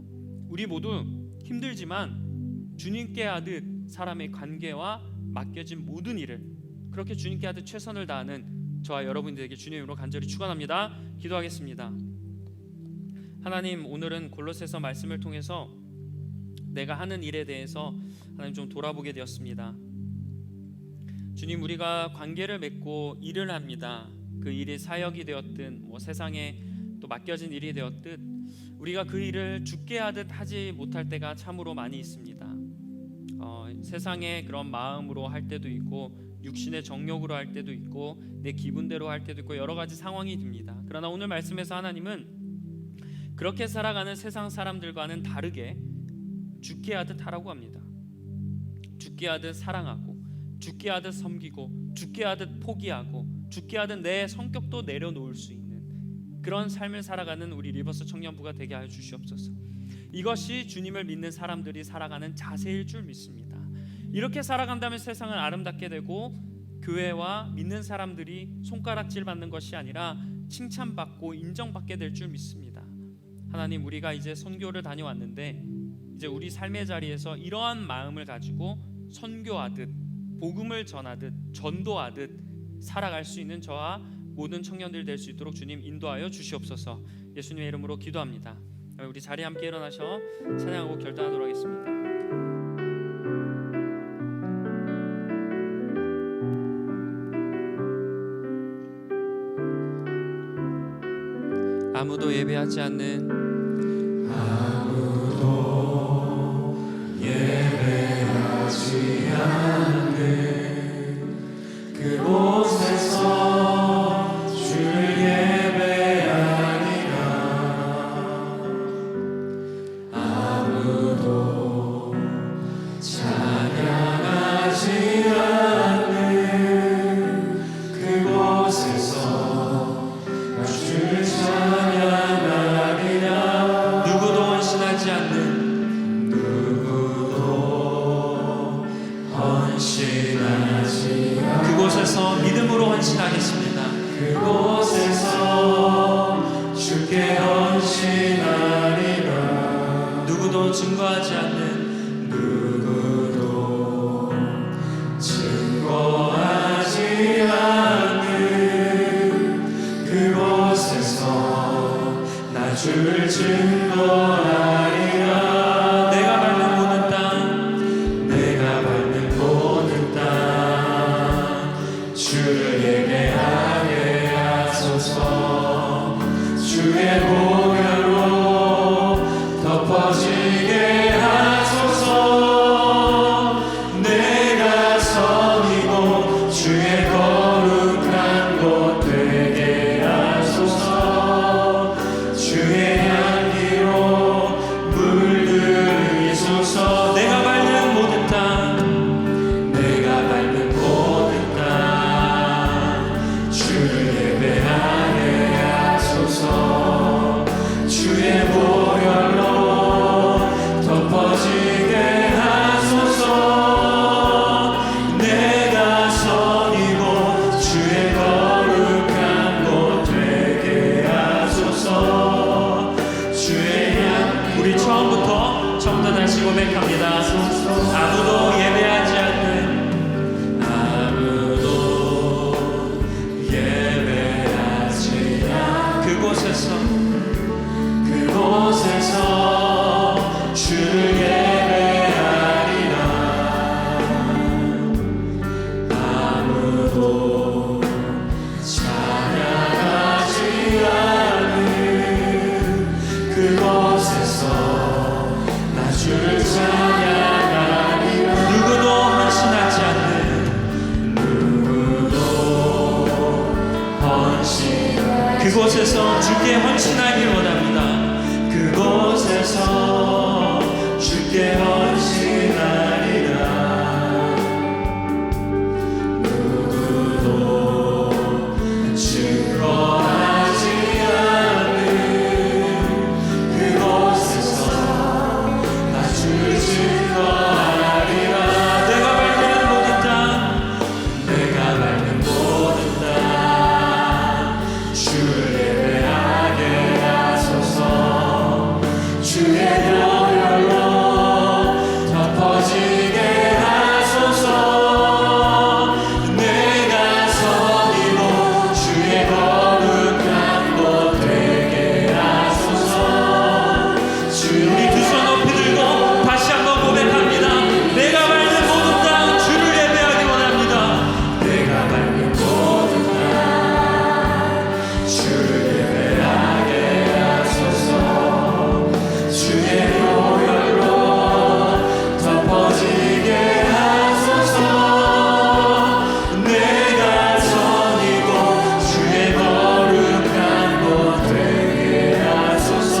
우리 모두 힘들지만 주님께 하듯 사람의 관계와 맡겨진 모든 일을 그렇게 주님께 하듯 최선을 다하는 저와 여러분들에게 주님으로 간절히 축원합니다. 기도하겠습니다. 하나님, 오늘은 골로새서 말씀을 통해서 내가 하는 일에 대해서 하나님 좀 돌아보게 되었습니다. 주님, 우리가 관계를 맺고 일을 합니다. 그 일이 사역이 되었든 뭐 세상에 또 맡겨진 일이 되었든 우리가 그 일을 죽게 하듯 하지 못할 때가 참으로 많이 있습니다. 세상의 그런 마음으로 할 때도 있고 육신의 정욕으로 할 때도 있고 내 기분대로 할 때도 있고 여러 가지 상황이 듭니다. 그러나 오늘 말씀에서 하나님은 그렇게 살아가는 세상 사람들과는 다르게 죽게 하듯 하라고 합니다. 죽게 하듯 사랑하고, 죽게 하듯 섬기고, 죽게 하듯 포기하고, 죽게 하듯 내 성격도 내려놓을 수 있는 그런 삶을 살아가는 우리 리버스 청년부가 되게 하여 주시옵소서. 이것이 주님을 믿는 사람들이 살아가는 자세일 줄 믿습니다. 이렇게 살아간다면 세상은 아름답게 되고 교회와 믿는 사람들이 손가락질 받는 것이 아니라 칭찬받고 인정받게 될 줄 믿습니다. 하나님, 우리가 이제 선교를 다녀왔는데 이제 우리 삶의 자리에서 이러한 마음을 가지고 선교하듯 복음을 전하듯 전도하듯 살아갈 수 있는 저와 모든 청년들 될 수 있도록 주님 인도하여 주시옵소서. 예수님의 이름으로 기도합니다. 우리 자리에 함께 일어나셔 찬양하고 결단하도록 하겠습니다. 아무도 예배하지 않는 그곳에서 주를 예배하리. 증거하지 않는 누구도 증거하지 않는 그곳에서 나 주를 증거하리라. 내가 밟는 모든 땅, 내가 밟는 모든 땅 주를 예배하게 하소서. 주의 보혈로 덮어지게 하소서. 내가 선이고 주의 거룩한 곳 되게 하소서. 주의 향기로 물들이소서. 내가 밟는 모든 땅, 내가 밟는 모든 땅 주를 예배하게 하소서. 주의 보혈로 덮어지게 하소서. 내가 선이고 주의 거룩한 곳 되게 하소서. 주의 향 우리 처음부터 다시 고백합니다. 아무도 예배하지 않는, 아무도 예배하지 않는 그곳에서 주를 예배하리라. 아무도 찬양하지 않는 그곳에서 나 주를 찬양하리라. 누구도 헌신하지 않는, 누구도 헌신하지 그곳에서 주께 헌신하길 원합니다. 그곳에서 주께 헌신하리라. 누구도 증거하지 않는 그곳에서 나 주를 증거하리라. 내가 밟는 모든 땅, 내가 밟는 모든 땅 주를 예배하게 하소서. 주의 보혈로 덮어지게 하소서. 내가 선이고 주의 거룩한 곳 되게 하소서. 우리 두 손 높이 들고 다시 한번 고백합니다. 내가 밟는 모든 땅 주를 예배하기 원합니다. 내가 밟는 모든 땅 주를 예배하게 하소서. 주의 보혈로 덮어지게 하소서. 내가 선이고 주의 거룩한 곳 되게 하소서.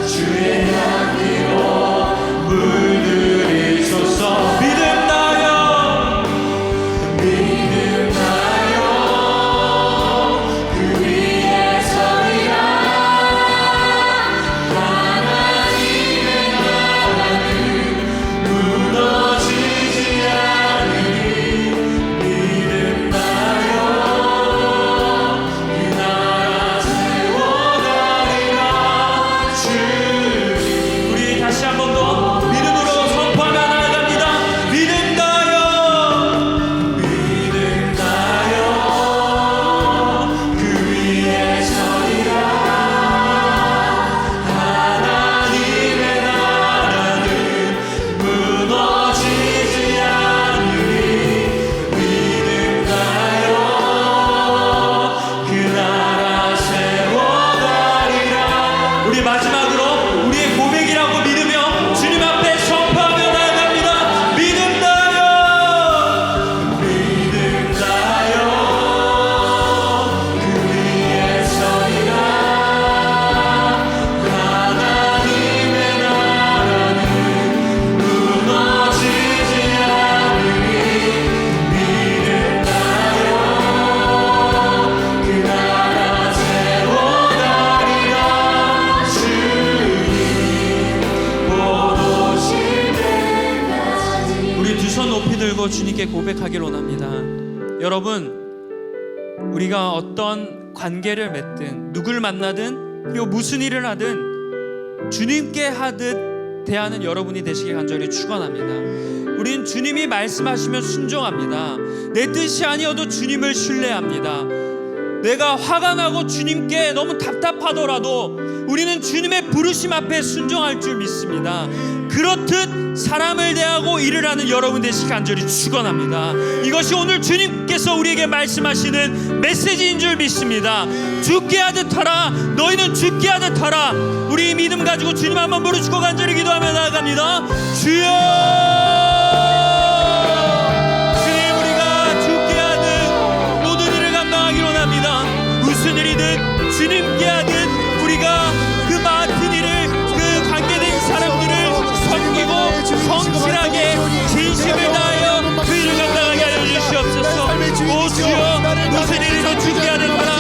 주의 향기로 물들이소서. 믿음 나여, 믿음 나여 그 위에 서리라. 하나님의 나라는 무너지지 않으니. 믿음 나여 그 나라 세워가리라. 주님 우리 다시 한 번 더 믿음으로 선포하며 나아갑니다. 믿음 나여, 믿음 나여 그 위에 서리라. 하나님의 나라는 무너지지 않으니. 믿음 나여 그 나라 세워가리라. 우리 마지막으로 우리의 고백이라고 믿으며 주님 앞에 선포하며 나아갑니다. 믿음 나여, 믿음 나여 그 위에 서리라. 하나님의 나라는 무너지지 않으니. 믿음 나여 그 나라 세워가리라. 주님 못 오실 때까지. 우리 두 손 높이 들고 주님께 고백하길 원합니다. 여러분, 우리가 어떤 관계를 맺든 누굴 만나든 그리고 무슨 일을 하든 주님께 하듯 대하는 여러분이 되시길 간절히 축원합니다. 우린 주님이 말씀하시면 순종합니다. 내 뜻이 아니어도 주님을 신뢰합니다. 내가 화가 나고 주님께 너무 답답하더라도 우리는 주님의 부르심 앞에 순종할 줄 믿습니다. 그렇듯 사람을 대하고 일을 하는 여러분 되시길 간절히 축원합니다. 이것이 오늘 주님께서 우리에게 말씀하시는 메시지인 줄 믿습니다. 죽게 하듯 하라. 너희는 죽게 하듯 하라. 우리 믿음 가지고 주님 한번 부르시고 간절히 기도하며 나아갑니다. 주여, 무슨 일이든 주님께 하듯 우리가 그 맡은 일을, 그 관계된 사람들을 섬기고 성실하게 진심을 다하여 그 일을 감당하게 하여 주시옵소서. 오 주여, 무슨 일이든 죽게 하듯 하라.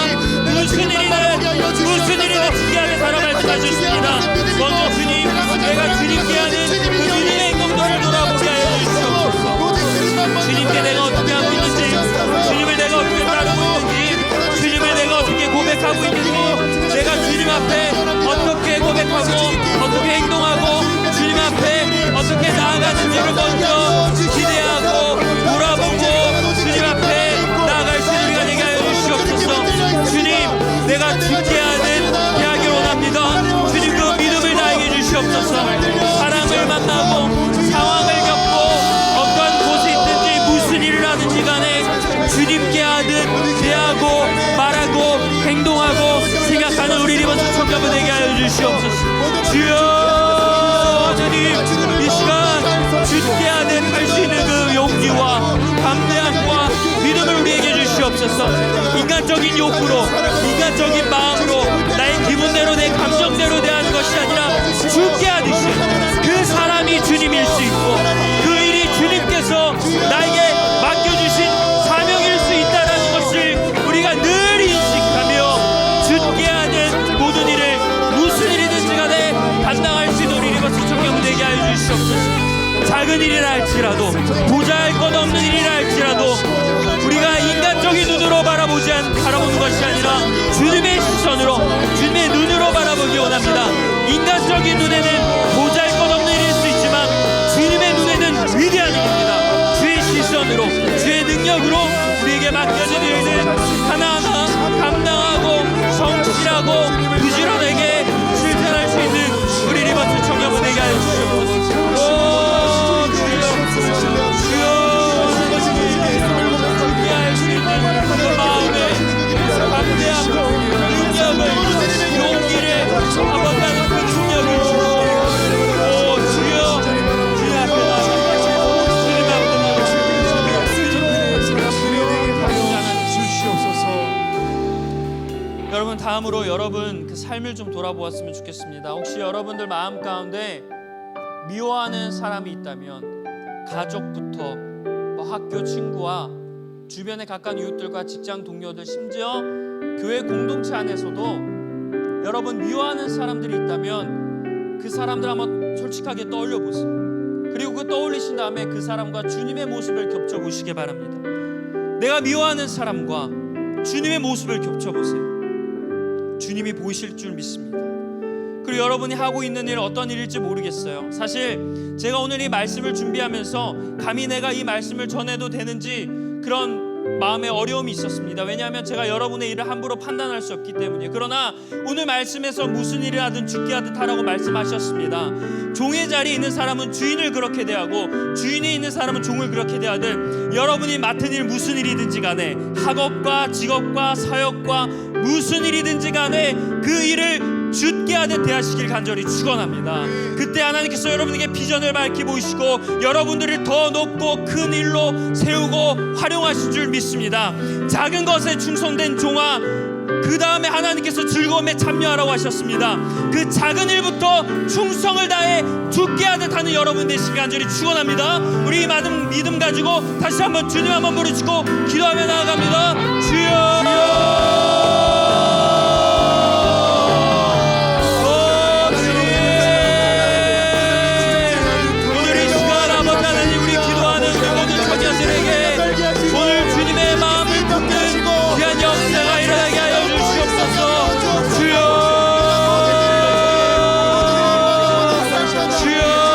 무슨 일이든 죽게 하듯 하라 말씀하셨습니다. 먼저 주님, 내가 주님께 하는 그 주님의 행동들을 돌아보게 하여 주시옵소서. 주님께 내가 어떻게 하고 있는지, 주님을 내가 어떻게 따르고 있는지, 주님을 내가 어떻게 고백하고 있는지, 내가 주님 앞에 어떻게 고백하고 어떻게 행동하고 주님 앞에 어떻게 나아가는지를 먼저 기대하고 돌아보고 주님 앞에 나아갈 수 있는 우리가 되게 하여 주시옵소서. 주님, 내가 죽게 하는 대하길 원합니다. 주님, 그 믿음을 다하게 주시옵소서. 사람을 만나고 상황을 겪고 어떤 곳에 있든지 무슨 일을 하든지 간에 주님께 하듯 대하고 말하고 행동하고 생각하는 우리 리버스 청년분 되게 하여 주시옵소서. 주여, 주님, 이 시간 죽게 하듯 할 수 있는 그 용기와 담대함과 믿음을 우리에게 주시옵소서. 인간적인 욕구로, 인간적인 마음으로 나의 기분대로 내 감정대로 대하는 것이 아니라 죽게 하듯이 그 사람이 주님일 수 있고 그 일이 주님께서 나에게 맡겨주신 사명일 수 있다는 것을 우리가 늘 인식하며 죽게 하는 모든 일을 무슨 일이든지 간에 감당할 수 있는 우리 리버스 청년분 되게 하여 주시옵소서. 작은 일이라 할지라도, 보잘것없는 일이라 할지라도 우리가 인간적인 눈으로 바라보는 것이 아니라 주님의 시선으로, 주님의 눈으로 바라보기 원합니다. 인간적인 눈에는 보잘것없는 일일 수 있지만 주님의 눈에는 위대한 일입니다. 주의 시선으로, 주의 능력으로 우리에게 맡겨진 일을 하나하나 감당하고 성실하고 부지런하게 실천할 수 있는 우리 리버스 청년분에게 하여 주시옵소서. 여러분, 다음으로 여러분 그 삶을 좀 돌아보았으면 좋겠습니다. 혹시 여러분들 마음 가운데 미워하는 사람이 있다면 가족부터 학교 친구와 주변의 가까운 이웃들과 직장 동료들, 심지어 교회 공동체 안에서도 여러분 미워하는 사람들이 있다면 그 사람들 한번 솔직하게 떠올려 보세요. 그리고 그 떠올리신 다음에 그 사람과 주님의 모습을 겹쳐 보시기 바랍니다. 내가 미워하는 사람과 주님의 모습을 겹쳐 보세요. 주님이 보이실 줄 믿습니다. 그리고 여러분이 하고 있는 일 어떤 일일지 모르겠어요. 사실 제가 오늘 이 말씀을 준비하면서 감히 내가 이 말씀을 전해도 되는지 그런 마음의 어려움이 있었습니다. 왜냐하면 제가 여러분의 일을 함부로 판단할 수 없기 때문이에요. 그러나 오늘 말씀에서 무슨 일을 하든 죽게 하듯 하라고 말씀하셨습니다. 종의 자리에 있는 사람은 주인을 그렇게 대하고 주인이 있는 사람은 종을 그렇게 대하듯 여러분이 맡은 일 무슨 일이든지 간에 학업과 직업과 사역과 무슨 일이든지 간에 그 일을 죽게 하듯 대하시길 간절히 축원합니다. 그때 하나님께서 여러분에게 비전을 밝히 보이시고 여러분들을 더 높고 큰 일로 세우고 활용하실 줄 믿습니다. 작은 것에 충성된 종아, 그 다음에 하나님께서 즐거움에 참여하라고 하셨습니다. 그 작은 일부터 충성을 다해 죽게 하듯 하는 여러분 되시길 간절히 축원합니다. 우리 믿음 가지고 다시 한번 주님 한번 부르시고 기도하며 나아갑니다. 주여, 오늘 주님의 마음을 품는 귀한 역사가 일어나게 하여 주시옵소서. 주여, 주여.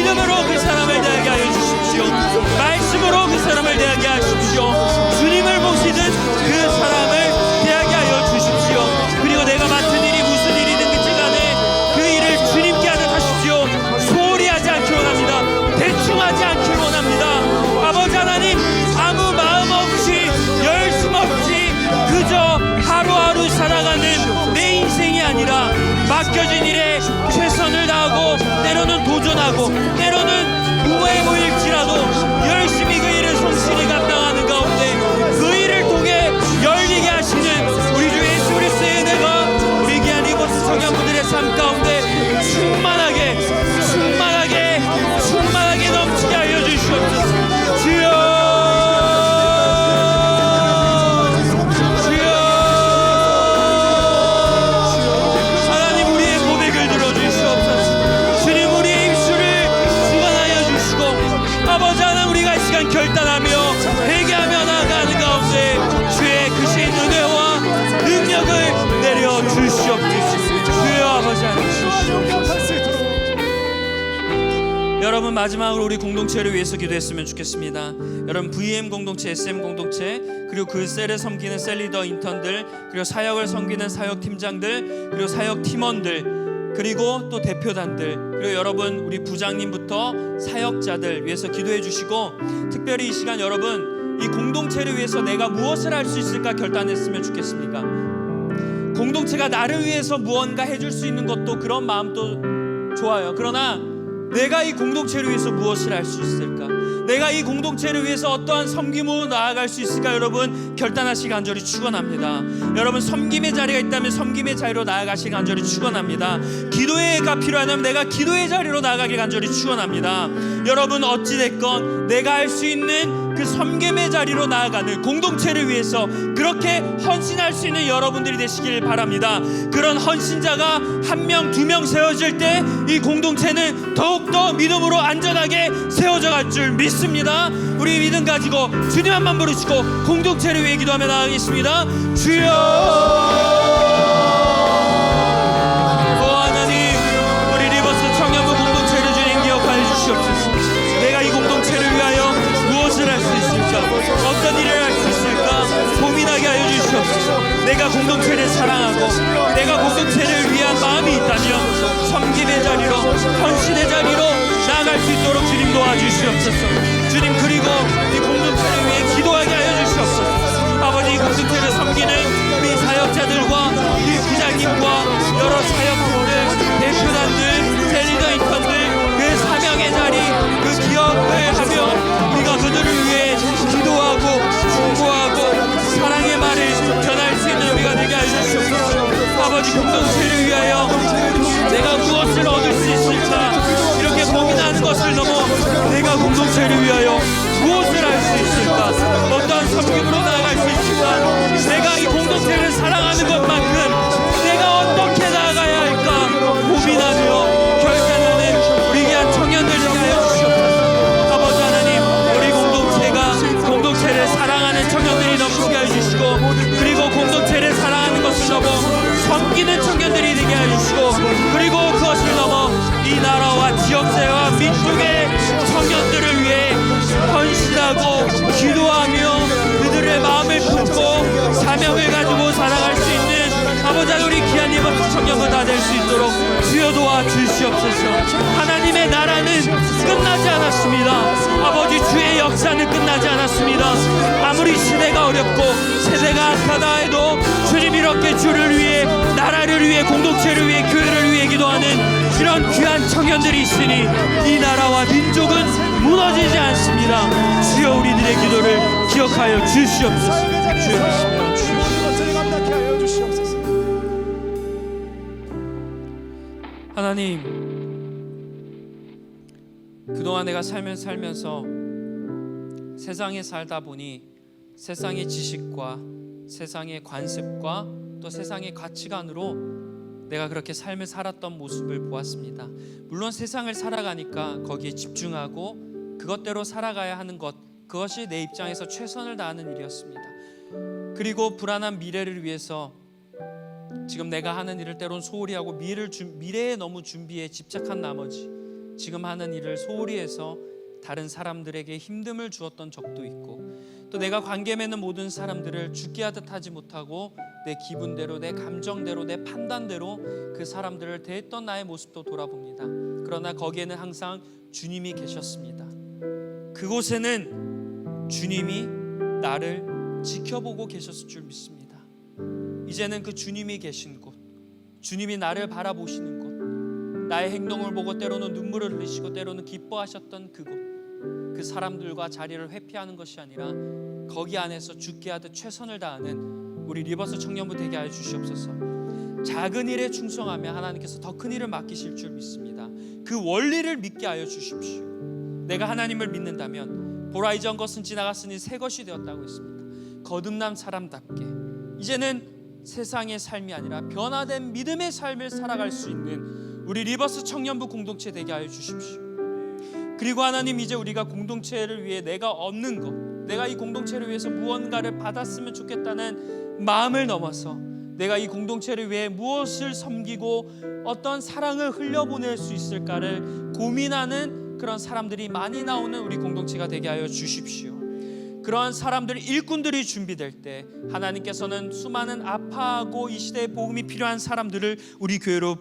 믿음으로 그 사람을 대하게 하여 주십시오. 말씀으로 그 사람을 대하게 하십시오. 주님을 보시듯 그 사람을 대하게 하여 주십시오. 그리고 내가 맡은 일이 무슨 일이든지 간에 그 일을 주님께 하듯 하십시오. 소홀히 하지 않기를 원합니다. 대충 하지 않기를 원합니다. 아버지 하나님, 아무 마음 없이 열심 없이 그저 하루하루 살아가는 내 인생이 아니라 맡겨진 일에 최선을 다하고 때로는 도전하고 때로는 무모해 보일지라도 열심히 그 일을 성실히 감당하는 가운데 그 일을 통해 열리게 하시는 우리 주 예수 그리스도의 은혜가 우리 귀한 리버스 청년분들의 삶 가운데 충만하게 넘치게 하여 주시옵소서. 주여, 결단하며 회개하며 나아가는 가운데 주의 크신 은혜와 능력을 내려 주시옵소서. 주여 아버지 하나님, 여러분 마지막으로 우리 공동체를 위해서 기도했으면 좋겠습니다. 여러분 VM 공동체, SM 공동체, 그리고 그 셀을 섬기는 셀 리더 인턴들, 그리고 사역을 섬기는 사역 팀장들, 그리고 사역 팀원들, 그리고 또 대표단들, 그리고 여러분 우리 부장님부터 사역자들 위해서 기도해 주시고, 특별히 이 시간 여러분 이 공동체를 위해서 내가 무엇을 할 수 있을까 결단했으면 좋겠습니까? 공동체가 나를 위해서 무언가 해줄 수 있는 것도 그런 마음도 좋아요. 그러나 내가 이 공동체를 위해서 무엇을 할 수 있을까? 내가 이 공동체를 위해서 어떠한 섬김으로 나아갈 수 있을까? 여러분 결단하시기 간절히 축원합니다. 여러분 섬김의 자리가 있다면 섬김의 자리로 나아가시기 간절히 축원합니다. 기도회가 필요하다면 내가 기도의 자리로 나아가기 간절히 축원합니다. 여러분 어찌됐건 내가 할 수 있는 그 섬김의 자리로 나아가는 공동체를 위해서 그렇게 헌신할 수 있는 여러분들이 되시길 바랍니다. 그런 헌신자가 한 명, 두 명 세워질 때 이 공동체는 더욱더 믿음으로 안전하게 세워져 갈 줄 믿습니다. 우리 믿음 가지고 주님 한 번 부르시고 공동체를 위해 기도하며 나아가겠습니다. 주여, 하나님, 우리 리버스 청년부 공동체를 주님 기억하여 주시옵소서. 내가 이 공동체를 위하여 무엇을 할 수 있을까? 어떤 일을 할 수 있을까? 고민하게 하여 주시옵소서. 내가 공동체를 사랑하고 내가 공동체를 위한 마음이 있다면 섬김의 자리로, 헌신의 자리로 나아갈 수 있도록 주님 도와주시옵소서. 주님, 그리고 이 공동체를 위해 기도하게 하여 주시옵소서. 아버지, 이 공동체를 섬기는 우리 사역자들과 우리 부장님과 여러 사역팀들, 대표단들, 셀리더 인턴들, 그 사명의 자리, 그 기억을 하며 우리가 그들을 위해 기도하고 충고하고 사랑의 말을 전할 수 있는 우리가 되게 하여 주시옵소서. 아버지, 공동체를 위하여 내가 무엇을 얻을 수 있을까 이렇게 고민하는 것을 넘어 내가 공동체를 위하여 무엇을 할 수 있을까, 어떠한 섬김으로 나아갈 수 있을까, 내가 이 공동체를 사랑하는 것만큼 내가 어떻게 나아가야 할까 고민하며 결단하는 우리 귀한 청년들 되게 하여 주시옵소서. 아버지 하나님, 우리 공동체를 사랑하는 청년들이 넘치게 하여 주시고, 그리고 공동체를 사랑하는 것을 넘어 섬기는 청년들이 되게 하여 주시고, 그리고 그것을 넘어 이 나라와 지역사회와 민족의 청년들을 위해 헌신하고 기도하며 그들의 마음을 품고 사명을 가지고 살아갈 수 있는 아버지 우리 귀한 리버스 청년부 다 될 수 있도록 주여 도와주시옵소서. 하나님의 나라는 끝나지 않았습니다. 아버지, 주의 역사는 끝나지 않았습니다. 아무리 시대가 어렵고 세대가 악하다 해도 주님, 이렇게 주를 위해, 나라를 위해, 공동체를 위해, 교회를 위해 기도하는 이런 귀한 청년들이 있으니 이 나라와 민족은 무너지지 않습니다. 주여, 우리들의 기도를 기억하여 주시옵소서. 주여, 하나님, 그동안 내가 살면서 세상에 살다 보니 세상의 지식과 세상의 관습과 또 세상의 가치관으로 내가 그렇게 삶을 살았던 모습을 보았습니다. 물론 세상을 살아가니까 거기에 집중하고 그것대로 살아가야 하는 것, 그것이 내 입장에서 최선을 다하는 일이었습니다. 그리고 불안한 미래를 위해서 지금 내가 하는 일을 때론 소홀히 하고 미래에 너무 준비에 집착한 나머지 지금 하는 일을 소홀히 해서 다른 사람들에게 힘듦을 주었던 적도 있고, 또 내가 관계 맺는 모든 사람들을 죽게 하듯 하지 못하고 내 기분대로, 내 감정대로, 내 판단대로 그 사람들을 대했던 나의 모습도 돌아봅니다. 그러나 거기에는 항상 주님이 계셨습니다. 그곳에는 주님이 나를 지켜보고 계셨을 줄 믿습니다. 이제는 그 주님이 계신 곳, 주님이 나를 바라보시는 곳, 나의 행동을 보고 때로는 눈물을 흘리시고 때로는 기뻐하셨던 그곳, 그 사람들과 자리를 회피하는 것이 아니라 거기 안에서 죽게 하듯 최선을 다하는 우리 리버스 청년부 되게 하여 주시옵소서. 작은 일에 충성하며 하나님께서 더 큰 일을 맡기실 줄 믿습니다. 그 원리를 믿게 하여 주십시오. 내가 하나님을 믿는다면 보라 이전 것은 지나갔으니 새 것이 되었다고 했습니다. 거듭난 사람답게 이제는 세상의 삶이 아니라 변화된 믿음의 삶을 살아갈 수 있는 우리 리버스 청년부 공동체 되게 하여 주십시오. 그리고 하나님, 이제 우리가 공동체를 위해 내가 얻는 것, 내가 이 공동체를 위해서 무언가를 받았으면 좋겠다는 마음을 넘어서 내가 이 공동체를 위해 무엇을 섬기고 어떤 사랑을 흘려보낼 수 있을까를 고민하는 그런 사람들이 많이 나오는 우리 공동체가 되게 하여 주십시오. 그러한 사람들, 일꾼들이 준비될 때 하나님께서는 수많은 아파하고 이 시대에 복음이 필요한 사람들을 우리 교회로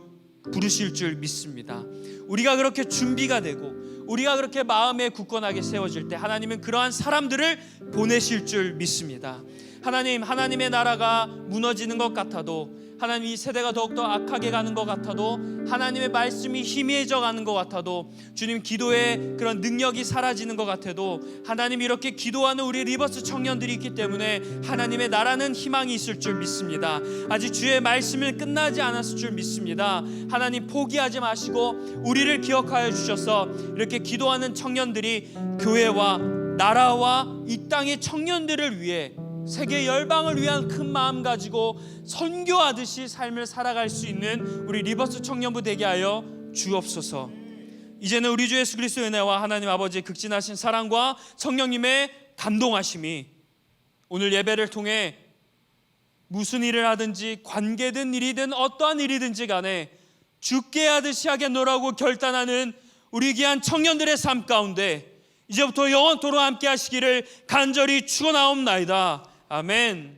부르실 줄 믿습니다. 우리가 그렇게 준비가 되고 우리가 그렇게 마음에 굳건하게 세워질 때 하나님은 그러한 사람들을 보내실 줄 믿습니다. 하나님, 하나님의 나라가 무너지는 것 같아도, 하나님 이 세대가 더욱더 악하게 가는 것 같아도, 하나님의 말씀이 희미해져 가는 것 같아도, 주님 기도의 그런 능력이 사라지는 것 같아도, 하나님 이렇게 기도하는 우리 리버스 청년들이 있기 때문에 하나님의 나라는 희망이 있을 줄 믿습니다. 아직 주의 말씀은 끝나지 않았을 줄 믿습니다. 하나님 포기하지 마시고 우리를 기억하여 주셔서 이렇게 기도하는 청년들이 교회와 나라와 이 땅의 청년들을 위해, 세계 열방을 위한 큰 마음 가지고 선교하듯이 삶을 살아갈 수 있는 우리 리버스 청년부 되게 하여 주옵소서. 이제는 우리 주 예수 그리스도의 은혜와 하나님 아버지의 극진하신 사랑과 성령님의 감동하심이 오늘 예배를 통해 무슨 일을 하든지, 관계든 일이든 어떠한 일이든지 간에 죽게 하듯이 하겠노라고 결단하는 우리 귀한 청년들의 삶 가운데 이제부터 영원토록 함께 하시기를 간절히 축원하옵나이다. 아멘.